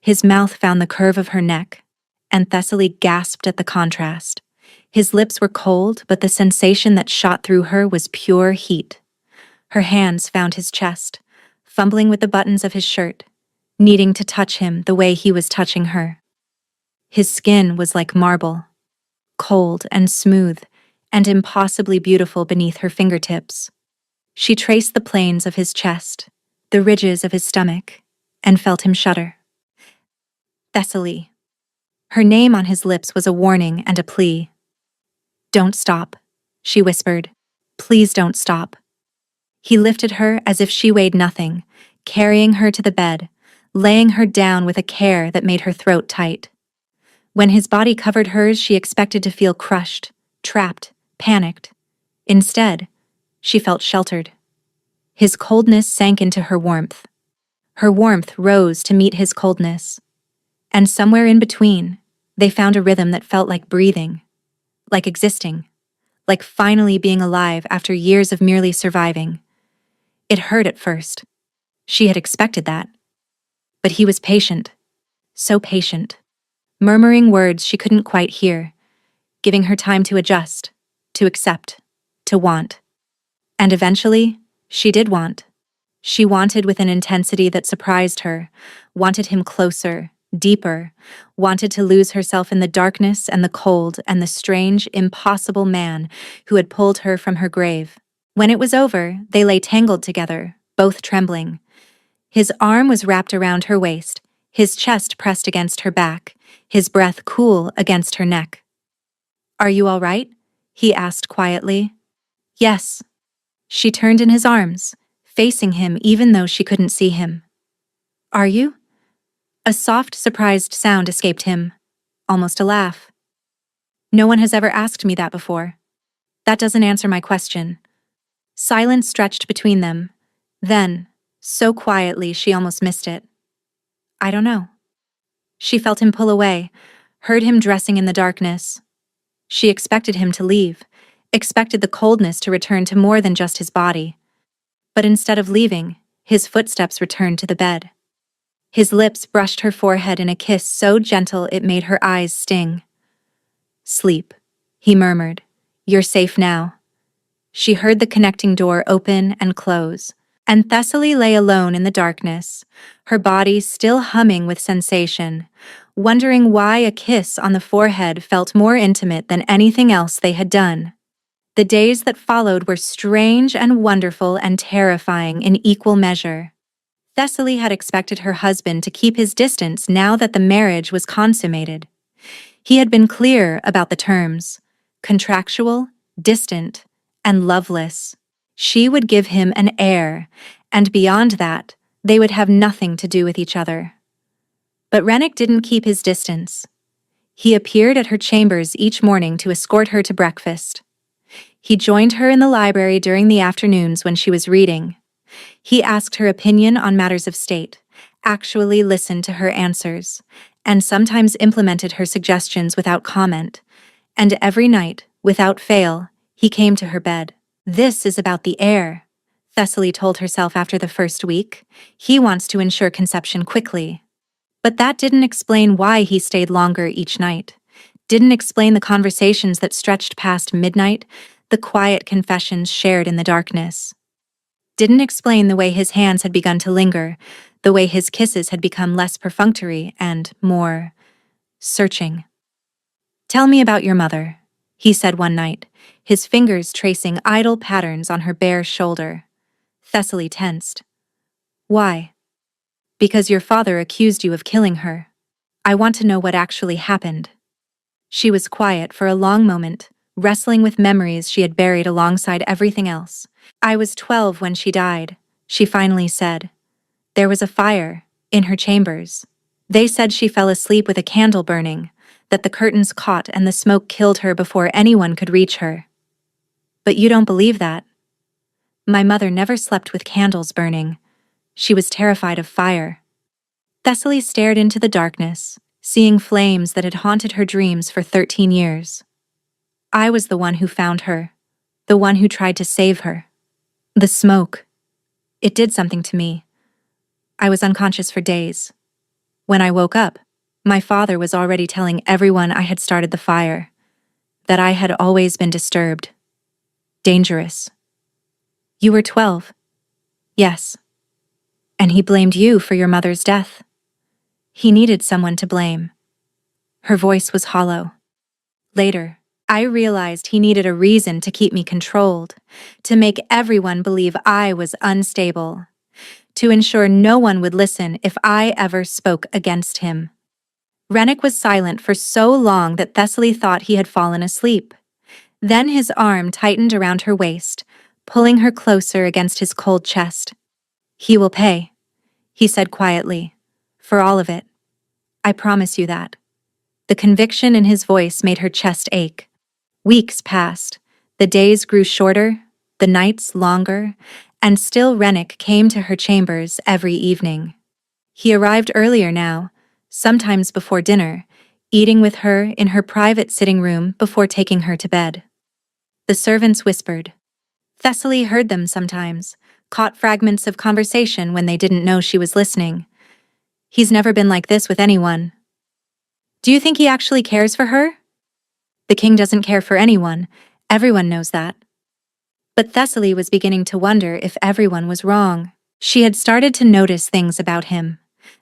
His mouth found the curve of her neck, and Thessaly gasped at the contrast. His lips were cold, but the sensation that shot through her was pure heat. Her hands found his chest, fumbling with the buttons of his shirt, needing to touch him the way he was touching her. His skin was like marble, cold and smooth, and impossibly beautiful beneath her fingertips. She traced the planes of his chest, the ridges of his stomach, and felt him shudder. Thessaly. Her name on his lips was a warning and a plea. "Don't stop," she whispered. "Please don't stop." He lifted her as if she weighed nothing, carrying her to the bed, laying her down with a care that made her throat tight. When his body covered hers, she expected to feel crushed, trapped, panicked. Instead, she felt sheltered. His coldness sank into her warmth. Her warmth rose to meet his coldness. And somewhere in between, they found a rhythm that felt like breathing, like existing, like finally being alive after years of merely surviving. It hurt at first. She had expected that. But he was patient, so patient, murmuring words she couldn't quite hear, giving her time to adjust, to accept, to want. And eventually, she did want. She wanted with an intensity that surprised her, wanted him closer, deeper, wanted to lose herself in the darkness and the cold and the strange, impossible man who had pulled her from her grave. When it was over, they lay tangled together, both trembling. His arm was wrapped around her waist, his chest pressed against her back, his breath cool against her neck. "Are you all right?" he asked quietly. "Yes." She turned in his arms, facing him even though she couldn't see him. "Are you?" A soft, surprised sound escaped him, almost a laugh. "No one has ever asked me that before. That doesn't answer my question." Silence stretched between them. Then, so quietly she almost missed it. "I don't know." She felt him pull away, heard him dressing in the darkness. She expected him to leave, expected the coldness to return to more than just his body. But instead of leaving, his footsteps returned to the bed. His lips brushed her forehead in a kiss so gentle it made her eyes sting. "Sleep," he murmured. "You're safe now." She heard the connecting door open and close, and Thessaly lay alone in the darkness, her body still humming with sensation, wondering why a kiss on the forehead felt more intimate than anything else they had done. The days that followed were strange and wonderful and terrifying in equal measure. Thessaly had expected her husband to keep his distance now that the marriage was consummated. He had been clear about the terms: contractual, distant, and loveless. She would give him an heir, and beyond that, they would have nothing to do with each other. But Rennick didn't keep his distance. He appeared at her chambers each morning to escort her to breakfast. He joined her in the library during the afternoons when she was reading. He asked her opinion on matters of state, actually listened to her answers, and sometimes implemented her suggestions without comment. And every night, without fail, he came to her bed. "This is about the heir," Thessaly told herself after the first week. "He wants to ensure conception quickly." But that didn't explain why he stayed longer each night. Didn't explain the conversations that stretched past midnight, the quiet confessions shared in the darkness. Didn't explain the way his hands had begun to linger, the way his kisses had become less perfunctory and more searching. "Tell me about your mother," he said one night, his fingers tracing idle patterns on her bare shoulder. Thessaly tensed. "Why?" "Because your father accused you of killing her. I want to know what actually happened." She was quiet for a long moment, wrestling with memories she had buried alongside everything else. "I was 12 when she died," she finally said. "There was a fire in her chambers. They said she fell asleep with a candle burning, that the curtains caught and the smoke killed her before anyone could reach her." "But you don't believe that." "My mother never slept with candles burning. She was terrified of fire." Thessaly stared into the darkness, seeing flames that had haunted her dreams for 13 years. "I was the one who found her, the one who tried to save her. The smoke. It did something to me. I was unconscious for days. When I woke up, my father was already telling everyone I had started the fire, that I had always been disturbed. Dangerous. You were 12. Yes. And he blamed you for your mother's death. He needed someone to blame. Her voice was hollow. Later, I realized he needed a reason to keep me controlled, to make everyone believe I was unstable, to ensure no one would listen if I ever spoke against him. Rennick was silent for so long that Thessaly thought he had fallen asleep. Then his arm tightened around her waist, pulling her closer against his cold chest. He will pay, he said quietly, for all of it. I promise you that. The conviction in his voice made her chest ache. Weeks passed. The days grew shorter, the nights longer, and still Rennick came to her chambers every evening. He arrived earlier now, sometimes before dinner, eating with her in her private sitting room before taking her to bed. The servants whispered. Thessaly heard them sometimes, caught fragments of conversation when they didn't know she was listening. He's never been like this with anyone. Do you think he actually cares for her? The king doesn't care for anyone. Everyone knows that. But Thessaly was beginning to wonder if everyone was wrong. She had started to notice things about him.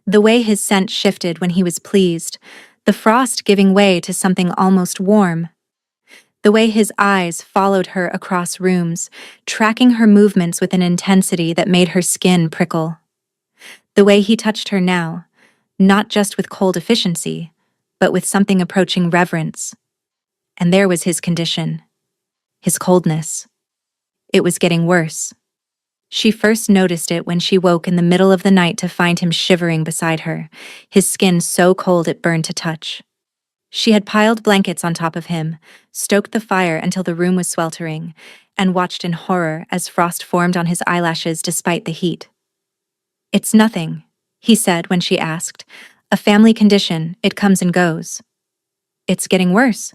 The way his scent shifted when he was pleased, the frost giving way to something almost warm. The way his eyes followed her across rooms, tracking her movements with an intensity that made her skin prickle. The way he touched her now, not just with cold efficiency, but with something approaching reverence. And there was his condition. His coldness. It was getting worse. She first noticed it when she woke in the middle of the night to find him shivering beside her, his skin so cold it burned to touch. She had piled blankets on top of him, stoked the fire until the room was sweltering, and watched in horror as frost formed on his eyelashes despite the heat. It's nothing, he said when she asked. A family condition, it comes and goes. It's getting worse.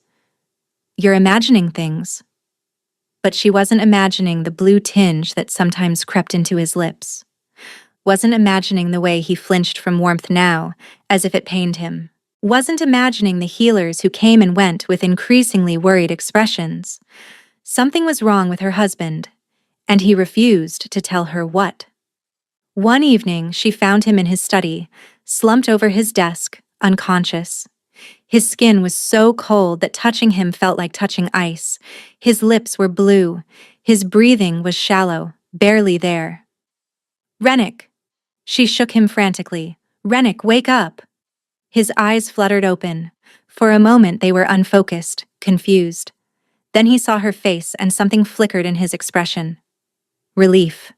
You're imagining things. But she wasn't imagining the blue tinge that sometimes crept into his lips. Wasn't imagining the way he flinched from warmth now, as if it pained him. Wasn't imagining the healers who came and went with increasingly worried expressions. Something was wrong with her husband, and he refused to tell her what. One evening, she found him in his study, slumped over his desk, unconscious. His skin was so cold that touching him felt like touching ice. His lips were blue. His breathing was shallow, barely there. Rennick! She shook him frantically. Rennick, wake up! His eyes fluttered open. For a moment they were unfocused, confused. Then he saw her face and something flickered in his expression. Relief.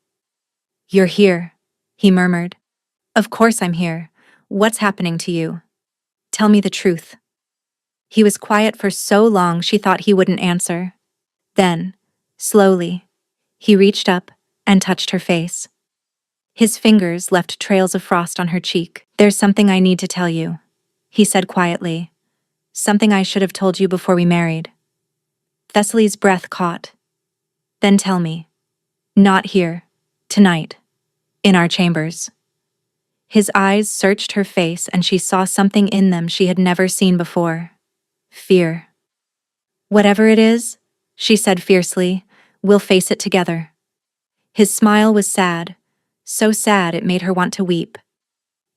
You're here, he murmured. Of course I'm here. What's happening to you? Tell me the truth. He was quiet for so long she thought he wouldn't answer. Then, slowly, he reached up and touched her face. His fingers left trails of frost on her cheek. There's something I need to tell you, he said quietly. Something I should have told you before we married. Thessaly's breath caught. Then tell me. Not here. Tonight. In our chambers. His eyes searched her face and she saw something in them she had never seen before. Fear. Whatever it is, she said fiercely, we'll face it together. His smile was sad, so sad it made her want to weep.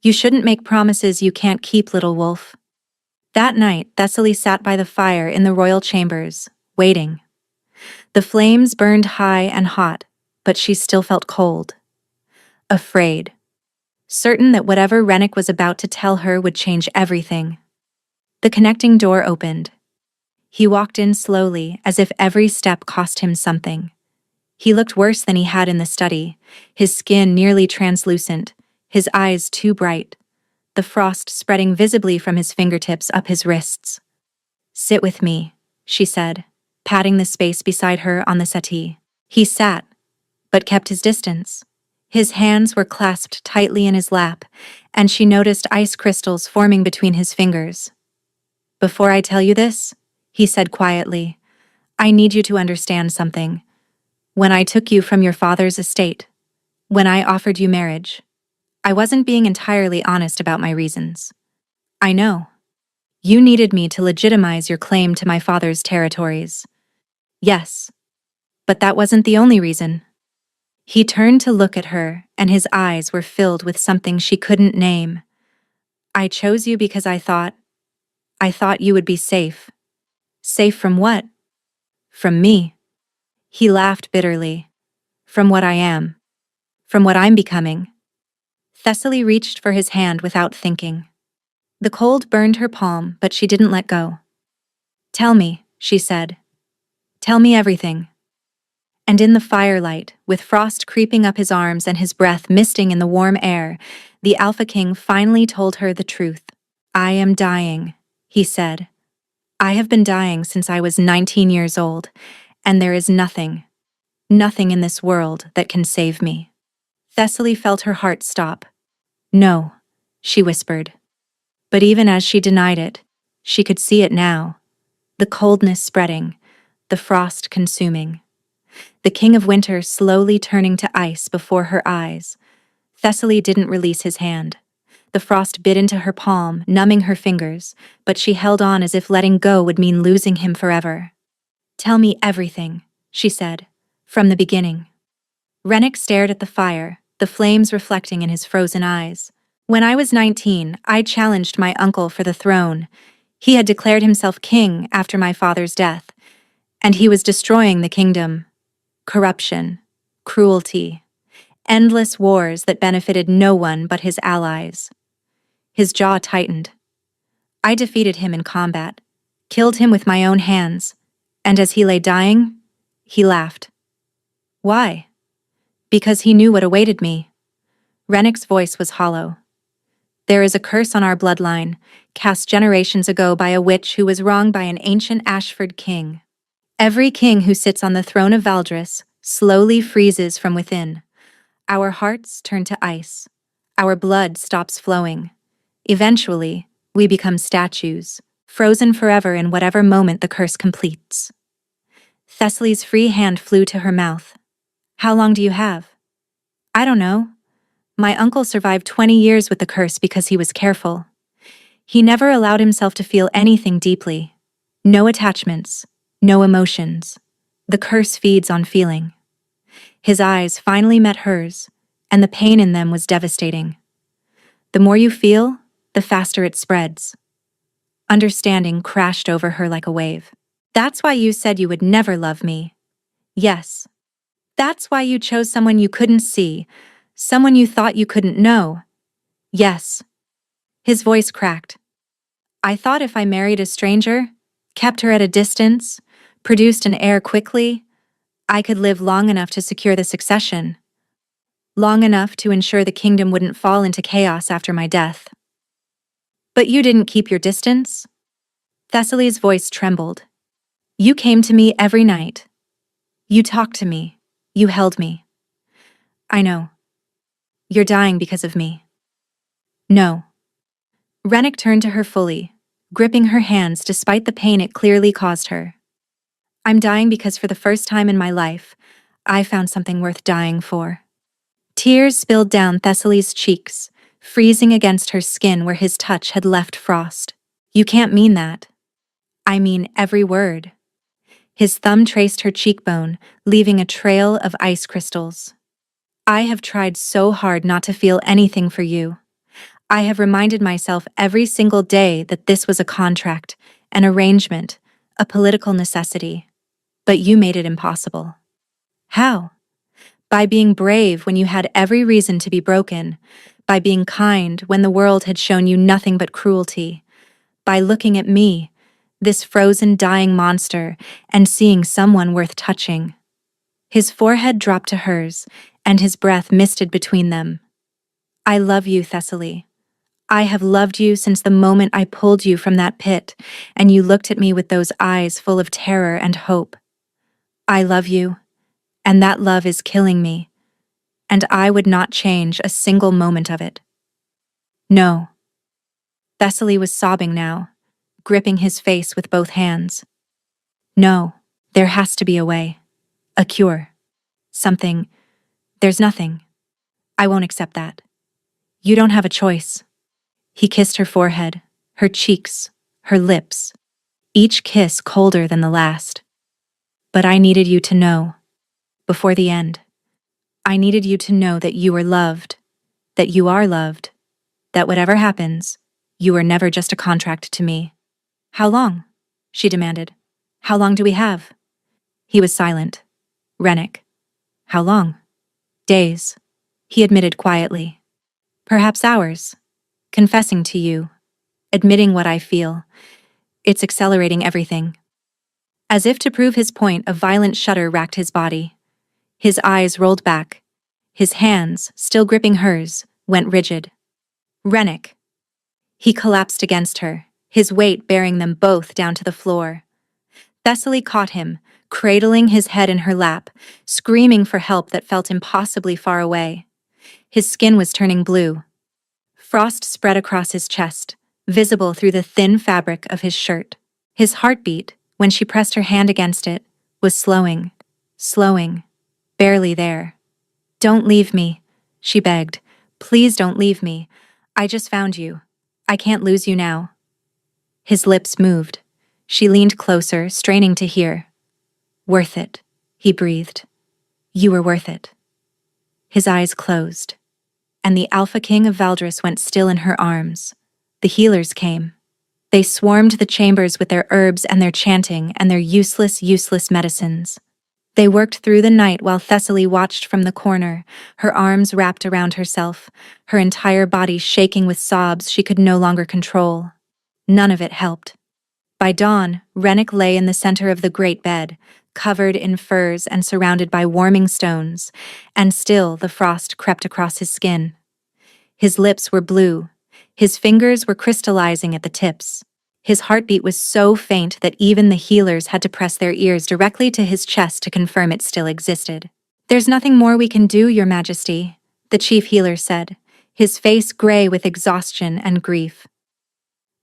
You shouldn't make promises you can't keep, little wolf. That night, Thessaly sat by the fire in the royal chambers, waiting. The flames burned high and hot, but she still felt cold. Afraid. Certain that whatever Rennick was about to tell her would change everything. The connecting door opened. He walked in slowly, as if every step cost him something. He looked worse than he had in the study, his skin nearly translucent, his eyes too bright, the frost spreading visibly from his fingertips up his wrists. Sit with me, she said, patting the space beside her on the settee. He sat, but kept his distance. His hands were clasped tightly in his lap, and she noticed ice crystals forming between his fingers. Before I tell you this, he said quietly, I need you to understand something. When I took you from your father's estate, when I offered you marriage, I wasn't being entirely honest about my reasons. I know. You needed me to legitimize your claim to my father's territories. Yes, but that wasn't the only reason. He turned to look at her, and his eyes were filled with something she couldn't name. I chose you because I thought you would be safe. Safe from what? From me. He laughed bitterly. From what I am. From what I'm becoming. Thessaly reached for his hand without thinking. The cold burned her palm, but she didn't let go. Tell me, she said. Tell me everything. And in the firelight, with frost creeping up his arms and his breath misting in the warm air, the Alpha King finally told her the truth. I am dying, he said. I have been dying since I was 19 years old, and there is nothing in this world that can save me. Thessaly felt her heart stop. No, she whispered. But even as she denied it, she could see it now. The coldness spreading, the frost consuming. The King of Winter slowly turning to ice before her eyes. Thessaly didn't release his hand. The frost bit into her palm, numbing her fingers, but she held on as if letting go would mean losing him forever. Tell me everything, she said, from the beginning. Rennick stared at the fire, the flames reflecting in his frozen eyes. When I was 19, I challenged my uncle for the throne. He had declared himself king after my father's death, and he was destroying the kingdom. Corruption, cruelty, endless wars that benefited no one but his allies. His jaw tightened. I defeated him in combat, killed him with my own hands, and as he lay dying, he laughed. Why? Because he knew what awaited me. Rennick's voice was hollow. There is a curse on our bloodline, cast generations ago by a witch who was wronged by an ancient Ashford king. Every king who sits on the throne of Valdris slowly freezes from within. Our hearts turn to ice. Our blood stops flowing. Eventually, we become statues, frozen forever in whatever moment the curse completes. Thessaly's free hand flew to her mouth. How long do you have? I don't know. My uncle survived 20 years with the curse because he was careful. He never allowed himself to feel anything deeply. No attachments, no emotions. The curse feeds on feeling. His eyes finally met hers, and the pain in them was devastating. The more you feel, the faster it spreads. Understanding crashed over her like a wave. That's why you said you would never love me. Yes. That's why you chose someone you couldn't see, someone you thought you couldn't know. Yes. His voice cracked. I thought if I married a stranger, kept her at a distance, produced an heir quickly, I could live long enough to secure the succession. Long enough to ensure the kingdom wouldn't fall into chaos after my death. But you didn't keep your distance? Thessaly's voice trembled. You came to me every night. You talked to me. You held me. I know. You're dying because of me. No. Rennick turned to her fully, gripping her hands despite the pain it clearly caused her. I'm dying because for the first time in my life, I found something worth dying for. Tears spilled down Thessaly's cheeks, freezing against her skin where his touch had left frost. You can't mean that. I mean every word. His thumb traced her cheekbone, leaving a trail of ice crystals. I have tried so hard not to feel anything for you. I have reminded myself every single day that this was a contract, an arrangement, a political necessity. But you made it impossible. How? By being brave when you had every reason to be broken, by being kind when the world had shown you nothing but cruelty, by looking at me, this frozen dying monster, and seeing someone worth touching. His forehead dropped to hers, and his breath misted between them. I love you, Thessaly. I have loved you since the moment I pulled you from that pit, and you looked at me with those eyes full of terror and hope. I love you, and that love is killing me, and I would not change a single moment of it. No. Thessaly was sobbing now, gripping his face with both hands. No, there has to be a way. A cure. Something. There's nothing. I won't accept that. You don't have a choice. He kissed her forehead, her cheeks, her lips, each kiss colder than the last. But I needed you to know, before the end. I needed you to know that you were loved, that you are loved, that whatever happens, you are never just a contract to me. How long? She demanded. How long do we have? He was silent. Rennick. How long? Days, he admitted quietly. Perhaps hours. Confessing to you. Admitting what I feel. It's accelerating everything. As if to prove his point, a violent shudder racked his body. His eyes rolled back. His hands, still gripping hers, went rigid. Rennick. He collapsed against her, his weight bearing them both down to the floor. Thessaly caught him, cradling his head in her lap, screaming for help that felt impossibly far away. His skin was turning blue. Frost spread across his chest, visible through the thin fabric of his shirt. His heartbeat, when she pressed her hand against it, was slowing, barely there. Don't leave me, she begged. Please don't leave me. I just found you. I can't lose you now. His lips moved. She leaned closer, straining to hear. Worth it, he breathed. You were worth it. His eyes closed, and the Alpha King of Valdris went still in her arms. The healers came. They swarmed the chambers with their herbs and their chanting and their useless medicines. They worked through the night while Thessaly watched from the corner, her arms wrapped around herself, her entire body shaking with sobs she could no longer control. None of it helped. By dawn, Rennick lay in the center of the great bed, covered in furs and surrounded by warming stones, and still the frost crept across his skin. His lips were blue. His fingers were crystallizing at the tips. His heartbeat was so faint that even the healers had to press their ears directly to his chest to confirm it still existed. There's nothing more we can do, Your Majesty, the chief healer said, his face gray with exhaustion and grief.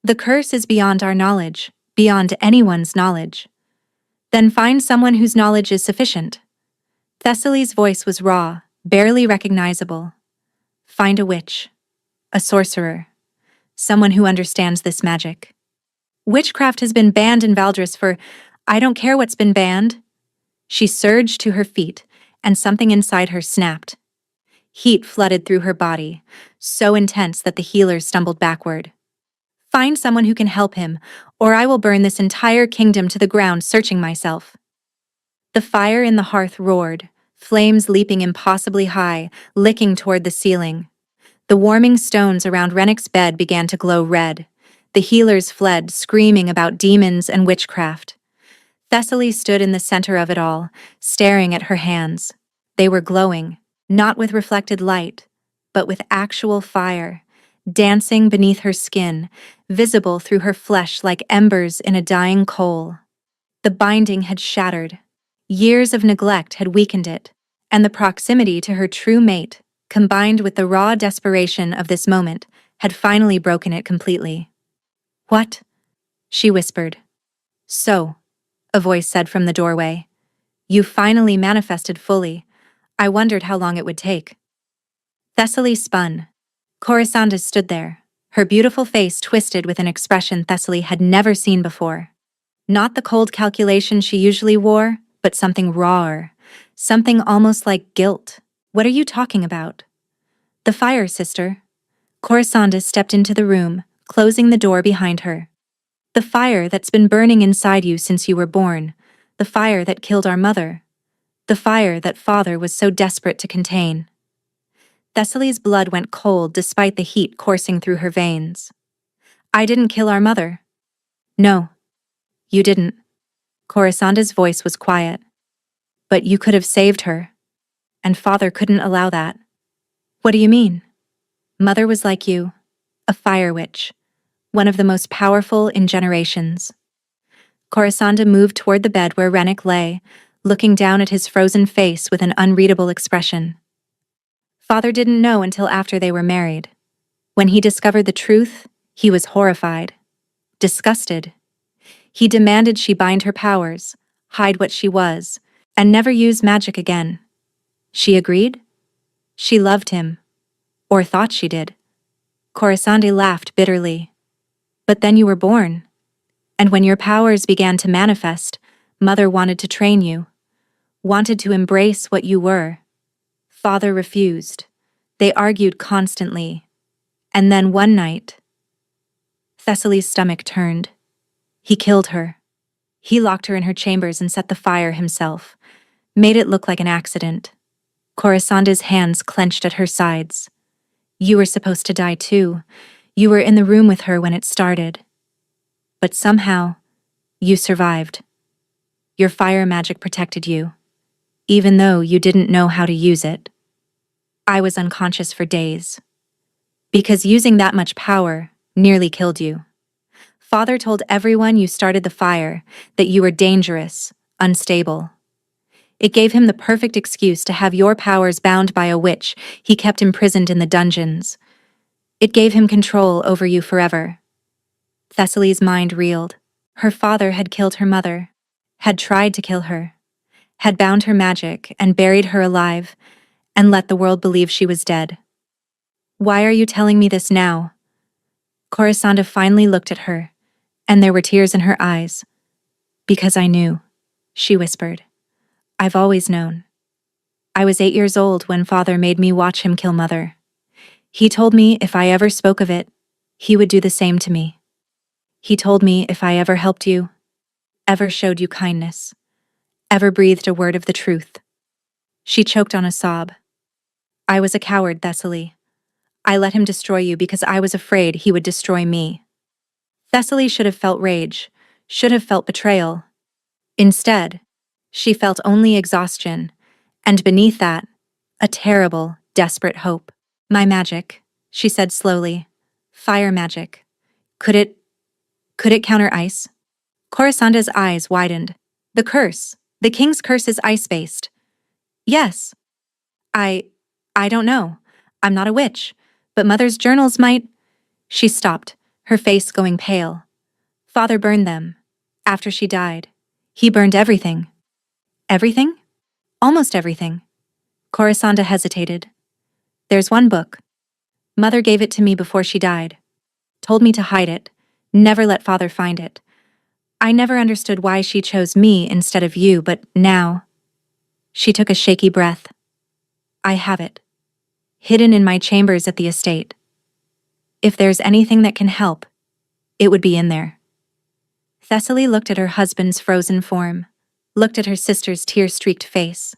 The curse is beyond our knowledge, beyond anyone's knowledge. Then find someone whose knowledge is sufficient. Thessaly's voice was raw, barely recognizable. Find a witch, a sorcerer, someone who understands this magic. Witchcraft has been banned in Valdris for, I don't care what's been banned. She surged to her feet, and something inside her snapped. Heat flooded through her body, so intense that the healer stumbled backward. Find someone who can help him, or I will burn this entire kingdom to the ground searching myself. The fire in the hearth roared, flames leaping impossibly high, licking toward the ceiling. The warming stones around Rennick's bed began to glow red. The healers fled, screaming about demons and witchcraft. Thessaly stood in the center of it all, staring at her hands. They were glowing, not with reflected light, but with actual fire, dancing beneath her skin, visible through her flesh like embers in a dying coal. The binding had shattered. Years of neglect had weakened it, and the proximity to her true mate, combined with the raw desperation of this moment, had finally broken it completely. What? She whispered. So, a voice said from the doorway. You finally manifested fully. I wondered how long it would take. Thessaly spun. Corisanda stood there, her beautiful face twisted with an expression Thessaly had never seen before. Not the cold calculation she usually wore, but something rawer, something almost like guilt. What are you talking about? The fire, sister. Corisanda stepped into the room, closing the door behind her. The fire that's been burning inside you since you were born, the fire that killed our mother, the fire that father was so desperate to contain. Thessaly's blood went cold despite the heat coursing through her veins. I didn't kill our mother. No, you didn't. Corisanda's voice was quiet. But you could have saved her. And father couldn't allow that. What do you mean? Mother was like you, a fire witch, one of the most powerful in generations. Corisanda moved toward the bed where Rennick lay, looking down at his frozen face with an unreadable expression. Father didn't know until after they were married. When he discovered the truth, he was horrified, disgusted. He demanded she bind her powers, hide what she was, and never use magic again. She agreed? She loved him. Or thought she did. Corisande laughed bitterly. But then you were born. And when your powers began to manifest, Mother wanted to train you, wanted to embrace what you were. Father refused. They argued constantly. And then one night, Thessaly's stomach turned. He killed her. He locked her in her chambers and set the fire himself, made it look like an accident. Corisande's hands clenched at her sides. You were supposed to die too. You were in the room with her when it started. But somehow, you survived. Your fire magic protected you, even though you didn't know how to use it. I was unconscious for days. Because using that much power nearly killed you. Father told everyone you started the fire that you were dangerous, unstable. It gave him the perfect excuse to have your powers bound by a witch he kept imprisoned in the dungeons. It gave him control over you forever. Thessaly's mind reeled. Her father had killed her mother, had tried to kill her, had bound her magic and buried her alive, and let the world believe she was dead. Why are you telling me this now? Corisande finally looked at her, and there were tears in her eyes. Because I knew, she whispered. I've always known. I was 8 years old when Father made me watch him kill Mother. He told me if I ever spoke of it, he would do the same to me. He told me if I ever helped you, ever showed you kindness, ever breathed a word of the truth. She choked on a sob. I was a coward, Thessaly. I let him destroy you because I was afraid he would destroy me. Thessaly should have felt rage, should have felt betrayal. Instead, she felt only exhaustion, and beneath that, a terrible, desperate hope. My magic, she said slowly. Fire magic. Could it counter ice? Corisande's eyes widened. The curse. The king's curse is ice-based. Yes. I don't know. I'm not a witch. But Mother's journals might… She stopped, her face going pale. Father burned them. After she died. He burned everything. Everything? Almost everything. Corisande hesitated. There's one book. Mother gave it to me before she died. Told me to hide it. Never let Father find it. I never understood why she chose me instead of you, but now… She took a shaky breath. I have it. Hidden in my chambers at the estate. If there's anything that can help, it would be in there. Thessaly looked at her husband's frozen form, looked at her sister's tear-streaked face,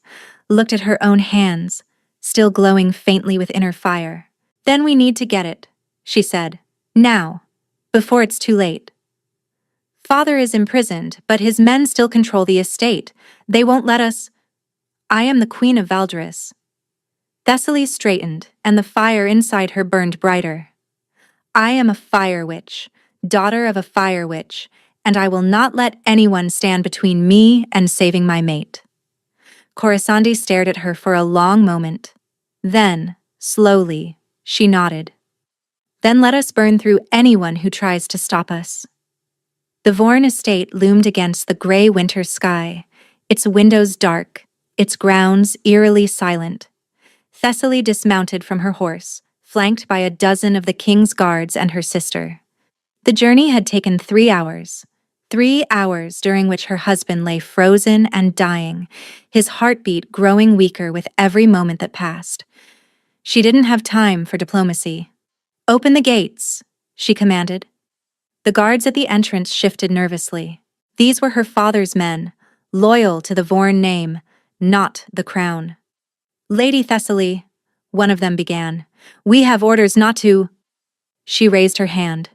looked at her own hands, still glowing faintly with inner fire. Then we need to get it, she said. Now, before it's too late. Father is imprisoned, but his men still control the estate. They won't let us… I am the Queen of Valdris. Thessaly straightened, and the fire inside her burned brighter. I am a fire witch, daughter of a fire witch, and I will not let anyone stand between me and saving my mate. Corisande stared at her for a long moment. Then, slowly, she nodded. Then let us burn through anyone who tries to stop us. The Vorn estate loomed against the gray winter sky, its windows dark, its grounds eerily silent. Thessaly dismounted from her horse, flanked by a dozen of the king's guards and her sister. The journey had taken 3 hours. 3 hours during which her husband lay frozen and dying, his heartbeat growing weaker with every moment that passed. She didn't have time for diplomacy. Open the gates, she commanded. The guards at the entrance shifted nervously. These were her father's men, loyal to the Vorn name, not the crown. Lady Thessaly, one of them began, we have orders not to… She raised her hand.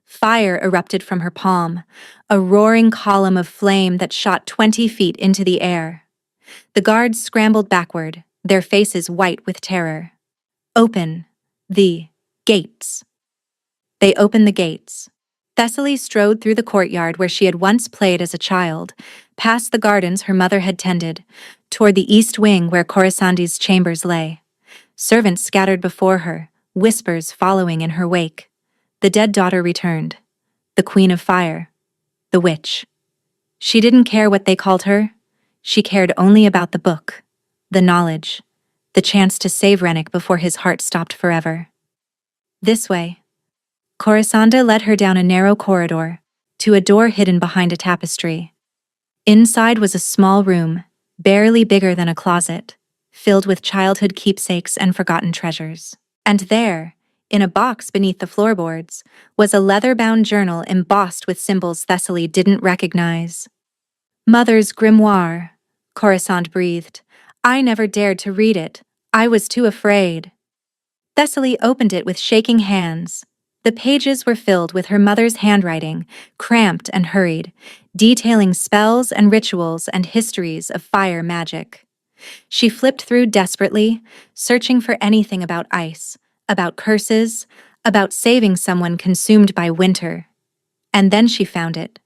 Fire erupted from her palm, a roaring column of flame that shot 20 feet into the air. The guards scrambled backward, their faces white with terror. Open the gates. They opened the gates. Thessaly strode through the courtyard where she had once played as a child, past the gardens her mother had tended, toward the east wing where Corisande's chambers lay. Servants scattered before her, whispers following in her wake. The dead daughter returned. The Queen of Fire. The witch. She didn't care what they called her. She cared only about the book, the knowledge, the chance to save Rennick before his heart stopped forever. This way, Corisanda led her down a narrow corridor, to a door hidden behind a tapestry. Inside was a small room, barely bigger than a closet, filled with childhood keepsakes and forgotten treasures. And there, in a box beneath the floorboards, was a leather-bound journal embossed with symbols Thessaly didn't recognize. "Mother's grimoire," Corisande breathed. "I never dared to read it. I was too afraid." Thessaly opened it with shaking hands. The pages were filled with her mother's handwriting, cramped and hurried, detailing spells and rituals and histories of fire magic. She flipped through desperately, searching for anything about ice, about curses, about saving someone consumed by winter. And then she found it.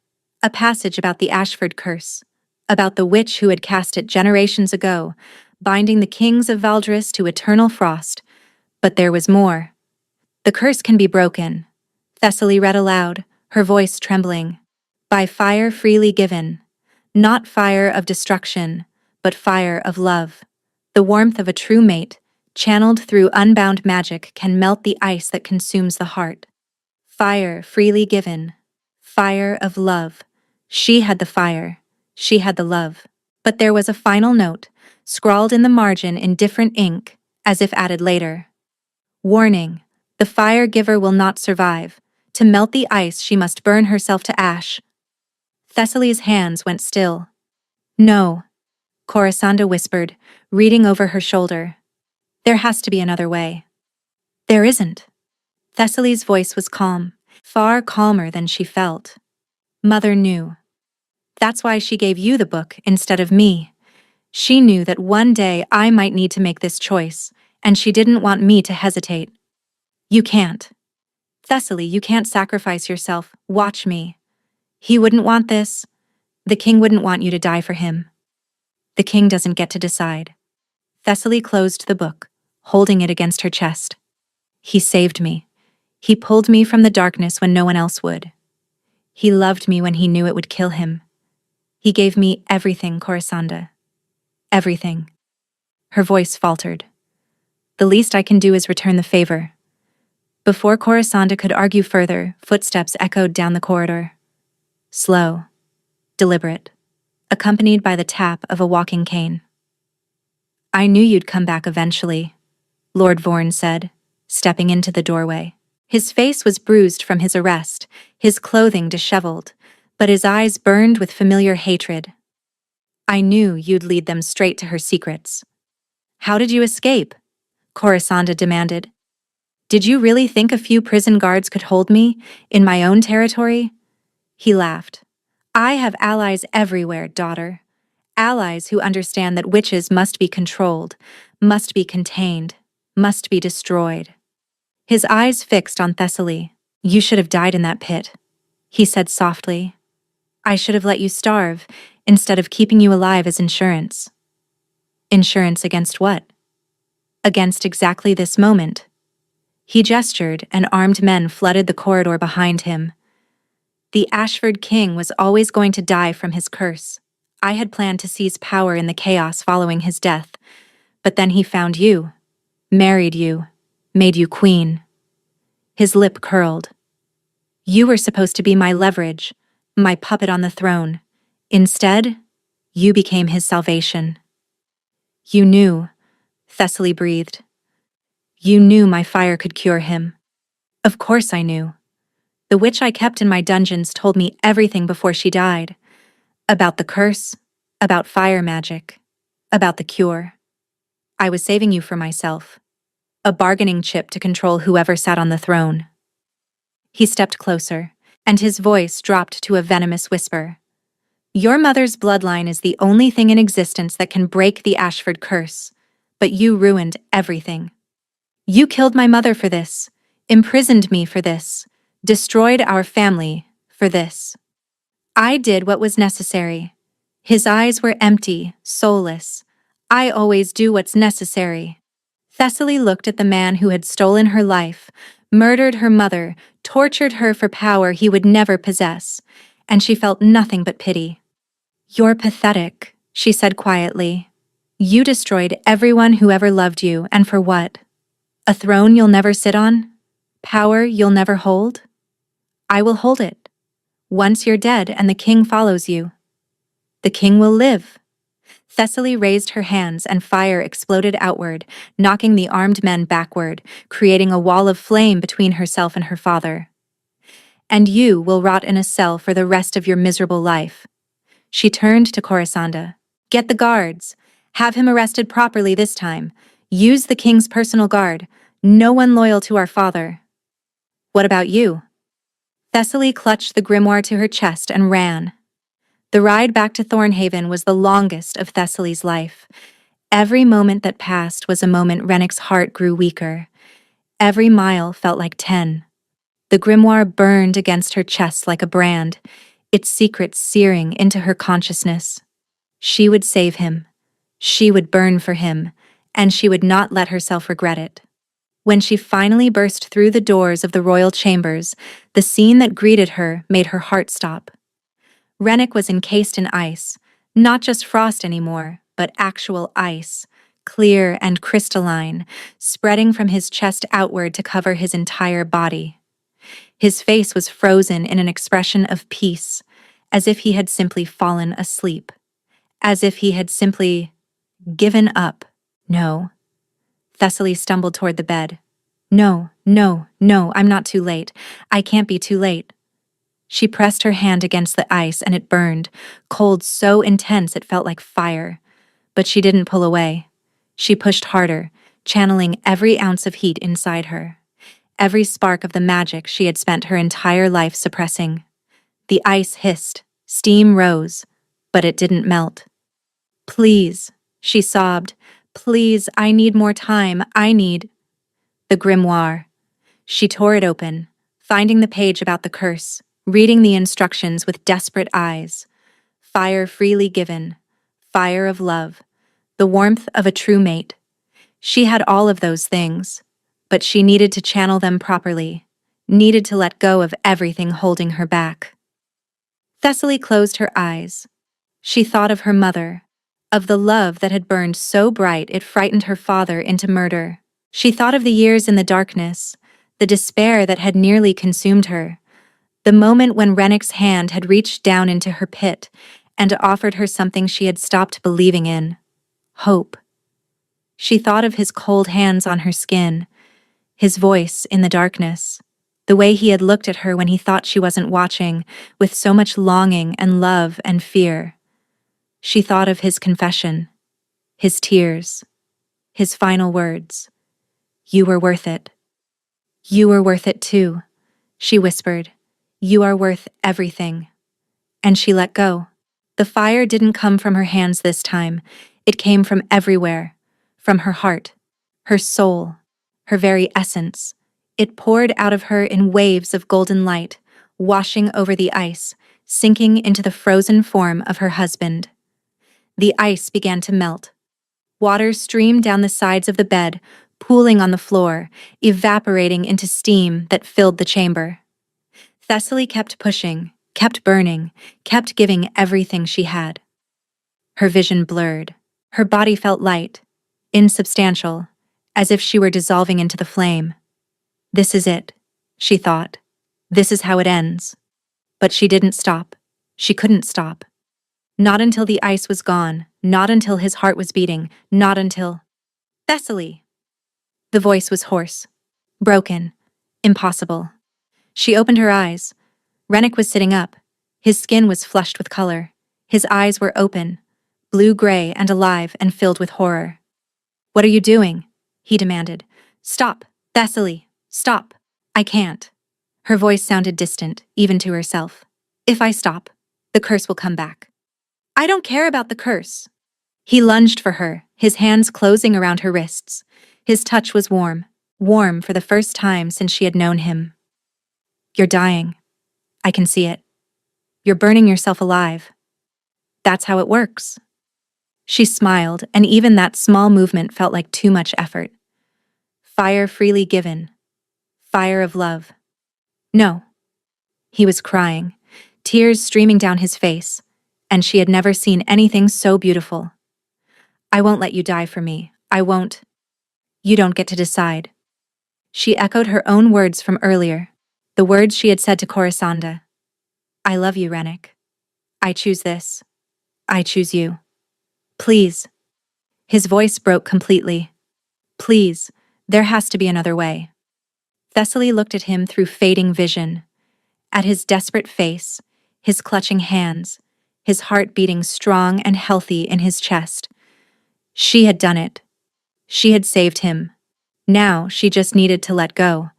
A passage about the Ashford curse, about the witch who had cast it generations ago, binding the kings of Valdris to eternal frost. But there was more. "The curse can be broken," Thessaly read aloud, her voice trembling. "By fire freely given. Not fire of destruction, but fire of love. The warmth of a true mate, channeled through unbound magic, can melt the ice that consumes the heart. Fire freely given. Fire of love." She had the fire. She had the love. But there was a final note, scrawled in the margin in different ink, as if added later. "Warning. The fire giver will not survive. To melt the ice, she must burn herself to ash." Thessaly's hands went still. "No," Corisanda whispered, reading over her shoulder. "There has to be another way." "There isn't." Thessaly's voice was calm, far calmer than she felt. "Mother knew. That's why she gave you the book instead of me. She knew that one day I might need to make this choice, and she didn't want me to hesitate." "You can't. Thessaly, you can't sacrifice yourself. Watch me. He wouldn't want this. The king wouldn't want you to die for him. The king doesn't get to decide." Thessaly closed the book, holding it against her chest. "He saved me. He pulled me from the darkness when no one else would. He loved me when he knew it would kill him. He gave me everything, Corisanda. Everything." Her voice faltered. "The least I can do is return the favor." Before Corisanda could argue further, footsteps echoed down the corridor. Slow, deliberate, accompanied by the tap of a walking cane. "I knew you'd come back eventually," Lord Vorn said, stepping into the doorway. His face was bruised from his arrest, his clothing disheveled, but his eyes burned with familiar hatred. "I knew you'd lead them straight to her secrets." "How did you escape?" Corisanda demanded. "Did you really think a few prison guards could hold me, in my own territory?" He laughed. "I have allies everywhere, daughter. Allies who understand that witches must be controlled, must be contained, must be destroyed." His eyes fixed on Thessaly. "You should have died in that pit," he said softly. "I should have let you starve, instead of keeping you alive as insurance." "Insurance against what?" "Against exactly this moment." He gestured, and armed men flooded the corridor behind him. "The Ashford king was always going to die from his curse. I had planned to seize power in the chaos following his death, but then he found you, married you, made you queen." His lip curled. "You were supposed to be my leverage, my puppet on the throne. Instead, you became his salvation." "You knew," Thessaly breathed. "You knew my fire could cure him." "Of course I knew. The witch I kept in my dungeons told me everything before she died. About the curse, about fire magic, about the cure. I was saving you for myself. A bargaining chip to control whoever sat on the throne." He stepped closer, and his voice dropped to a venomous whisper. "Your mother's bloodline is the only thing in existence that can break the Ashford curse, but you ruined everything. You killed my mother for this, imprisoned me for this, destroyed our family for this. I did what was necessary." His eyes were empty, soulless. "I always do what's necessary." Thessaly looked at the man who had stolen her life, murdered her mother, tortured her for power he would never possess, and she felt nothing but pity. "You're pathetic," she said quietly. "You destroyed everyone who ever loved you, and for what? A throne you'll never sit on? Power you'll never hold? I will hold it. Once you're dead and the king follows you. The king will live. Thessaly raised her hands and fire exploded outward, knocking the armed men backward, creating a wall of flame between herself and her father. And you will rot in a cell for the rest of your miserable life. She turned to Corisanda. Get the guards. Have him arrested properly this time. Use the king's personal guard. No one loyal to our father. What about you? Thessaly clutched the grimoire to her chest and ran. The ride back to Thornhaven was the longest of Thessaly's life. Every moment that passed was a moment Rennick's heart grew weaker. Every mile felt like 10. The grimoire burned against her chest like a brand, its secrets searing into her consciousness. She would save him. She would burn for him, and she would not let herself regret it. When she finally burst through the doors of the royal chambers, the scene that greeted her made her heart stop. Rennick was encased in ice, not just frost anymore, but actual ice, clear and crystalline, spreading from his chest outward to cover his entire body. His face was frozen in an expression of peace, as if he had simply fallen asleep, as if he had simply given up. No. Thessaly stumbled toward the bed. No, no, no, I'm not too late. I can't be too late. She pressed her hand against the ice and it burned, cold so intense it felt like fire. But she didn't pull away. She pushed harder, channeling every ounce of heat inside her. Every spark of the magic she had spent her entire life suppressing. The ice hissed, steam rose, but it didn't melt. Please, she sobbed. Please, I need more time. I need... The grimoire. She tore it open, finding the page about the curse, reading the instructions with desperate eyes. Fire freely given. Fire of love. The warmth of a true mate. She had all of those things, but she needed to channel them properly, needed to let go of everything holding her back. Thessaly closed her eyes. She thought of her mother, of the love that had burned so bright it frightened her father into murder. She thought of the years in the darkness, the despair that had nearly consumed her, the moment when Rennick's hand had reached down into her pit and offered her something she had stopped believing in: hope. She thought of his cold hands on her skin, his voice in the darkness, the way he had looked at her when he thought she wasn't watching, with so much longing and love and fear. She thought of his confession, his tears, his final words. You were worth it. You were worth it too, she whispered. You are worth everything. And she let go. The fire didn't come from her hands this time. It came from everywhere, from her heart, her soul, her very essence. It poured out of her in waves of golden light, washing over the ice, sinking into the frozen form of her husband. The ice began to melt. Water streamed down the sides of the bed, pooling on the floor, evaporating into steam that filled the chamber. Thessaly kept pushing, kept burning, kept giving everything she had. Her vision blurred. Her body felt light, insubstantial, as if she were dissolving into the flame. This is it, she thought. This is how it ends. But she didn't stop. She couldn't stop. Not until the ice was gone, not until his heart was beating, not until... Thessaly! The voice was hoarse, broken, impossible. She opened her eyes. Rennick was sitting up. His skin was flushed with color. His eyes were open, blue-gray and alive and filled with horror. What are you doing? He demanded. Stop, Thessaly, stop. I can't. Her voice sounded distant, even to herself. If I stop, the curse will come back. I don't care about the curse. He lunged for her, his hands closing around her wrists. His touch was warm, warm for the first time since she had known him. You're dying. I can see it. You're burning yourself alive. That's how it works. She smiled, and even that small movement felt like too much effort. Fire freely given. Fire of love. No. He was crying, tears streaming down his face, and she had never seen anything so beautiful. I won't let you die for me. I won't. You don't get to decide. She echoed her own words from earlier, the words she had said to Corisanda. I love you, Rennek. I choose this. I choose you. Please. His voice broke completely. Please, there has to be another way. Thessaly looked at him through fading vision, at his desperate face, his clutching hands, his heart beating strong and healthy in his chest. She had done it. She had saved him. Now she just needed to let go.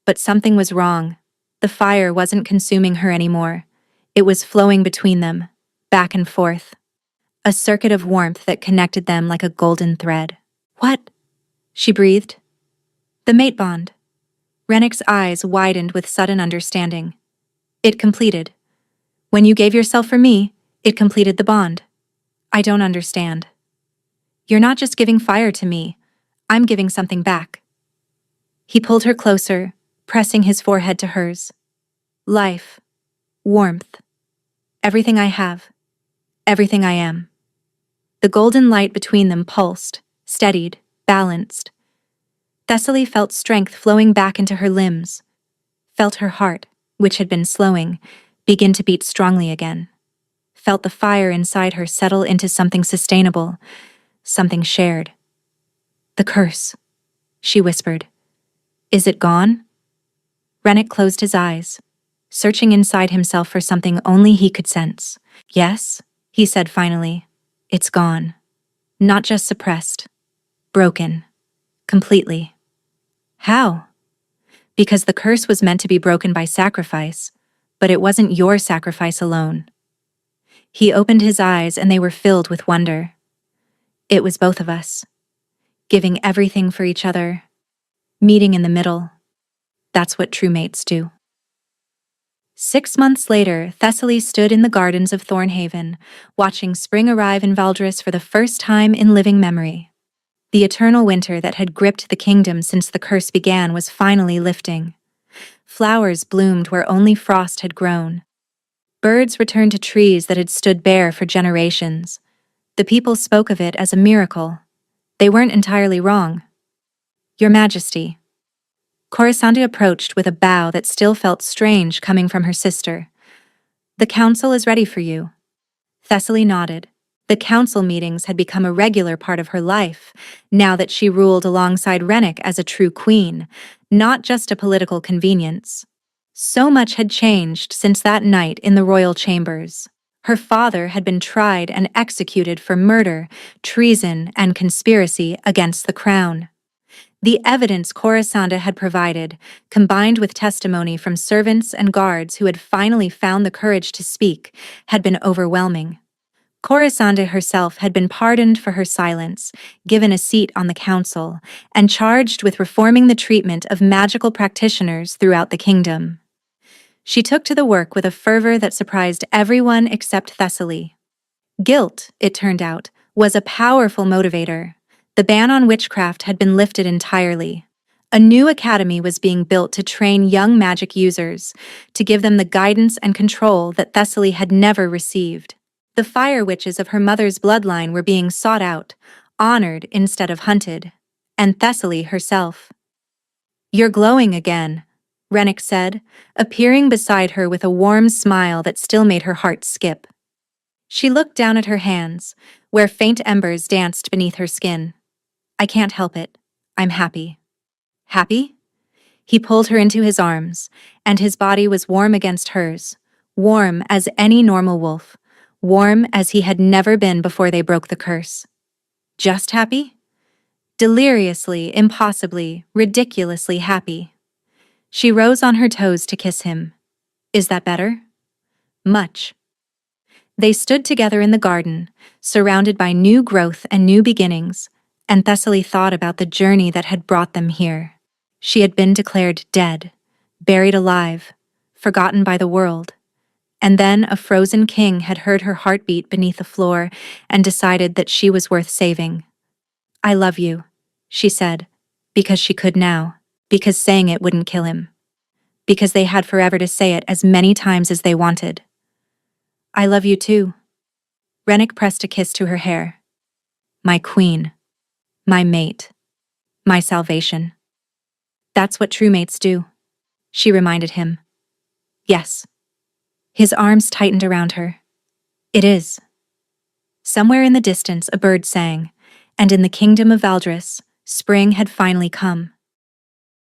But something was wrong. The fire wasn't consuming her anymore. It was flowing between them, back and forth. A circuit of warmth that connected them like a golden thread. What? She breathed. The mate bond. Rennek's eyes widened with sudden understanding. It completed. When you gave yourself for me, it completed the bond. I don't understand. You're not just giving fire to me. I'm giving something back. He pulled her closer, pressing his forehead to hers. Life. Warmth. Everything I have. Everything I am. The golden light between them pulsed, steadied, balanced. Thessaly felt strength flowing back into her limbs, felt her heart, which had been slowing, begin to beat strongly again, felt the fire inside her settle into something sustainable, something shared. The curse, she whispered. Is it gone? Rennek closed his eyes, searching inside himself for something only he could sense. Yes, he said finally. It's gone. Not just suppressed. Broken. Completely. How? Because the curse was meant to be broken by sacrifice, but it wasn't your sacrifice alone. He opened his eyes and they were filled with wonder. It was both of us. Giving everything for each other. Meeting in the middle. That's what true mates do. 6 months later, Thessaly stood in the gardens of Thornhaven, watching spring arrive in Valdris for the first time in living memory. The eternal winter that had gripped the kingdom since the curse began was finally lifting. Flowers bloomed where only frost had grown. Birds returned to trees that had stood bare for generations. The people spoke of it as a miracle. They weren't entirely wrong. Your Majesty. Corisanda approached with a bow that still felt strange coming from her sister. The council is ready for you. Thessaly nodded. The council meetings had become a regular part of her life, now that she ruled alongside Rennek as a true queen, not just a political convenience. So much had changed since that night in the royal chambers. Her father had been tried and executed for murder, treason, and conspiracy against the crown. The evidence Corisanda had provided, combined with testimony from servants and guards who had finally found the courage to speak, had been overwhelming. Corisanda herself had been pardoned for her silence, given a seat on the council, and charged with reforming the treatment of magical practitioners throughout the kingdom. She took to the work with a fervor that surprised everyone except Thessaly. Guilt, it turned out, was a powerful motivator. The ban on witchcraft had been lifted entirely. A new academy was being built to train young magic users, to give them the guidance and control that Thessaly had never received. The fire witches of her mother's bloodline were being sought out, honored instead of hunted, and Thessaly herself. You're glowing again, Rennek said, appearing beside her with a warm smile that still made her heart skip. She looked down at her hands, where faint embers danced beneath her skin. I can't help it. I'm happy. Happy? He pulled her into his arms, and his body was warm against hers, warm as any normal wolf, warm as he had never been before they broke the curse. Just happy? Deliriously, impossibly, ridiculously happy. She rose on her toes to kiss him. Is that better? Much. They stood together in the garden, surrounded by new growth and new beginnings, and Thessaly thought about the journey that had brought them here. She had been declared dead, buried alive, forgotten by the world. And then a frozen king had heard her heartbeat beneath the floor and decided that she was worth saving. I love you, she said, because she could now, because saying it wouldn't kill him, because they had forever to say it as many times as they wanted. I love you too. Rennek pressed a kiss to her hair. My queen. My mate. My salvation. That's what true mates do, she reminded him. Yes. His arms tightened around her. It is. Somewhere in the distance a bird sang, and in the kingdom of Valdris, spring had finally come.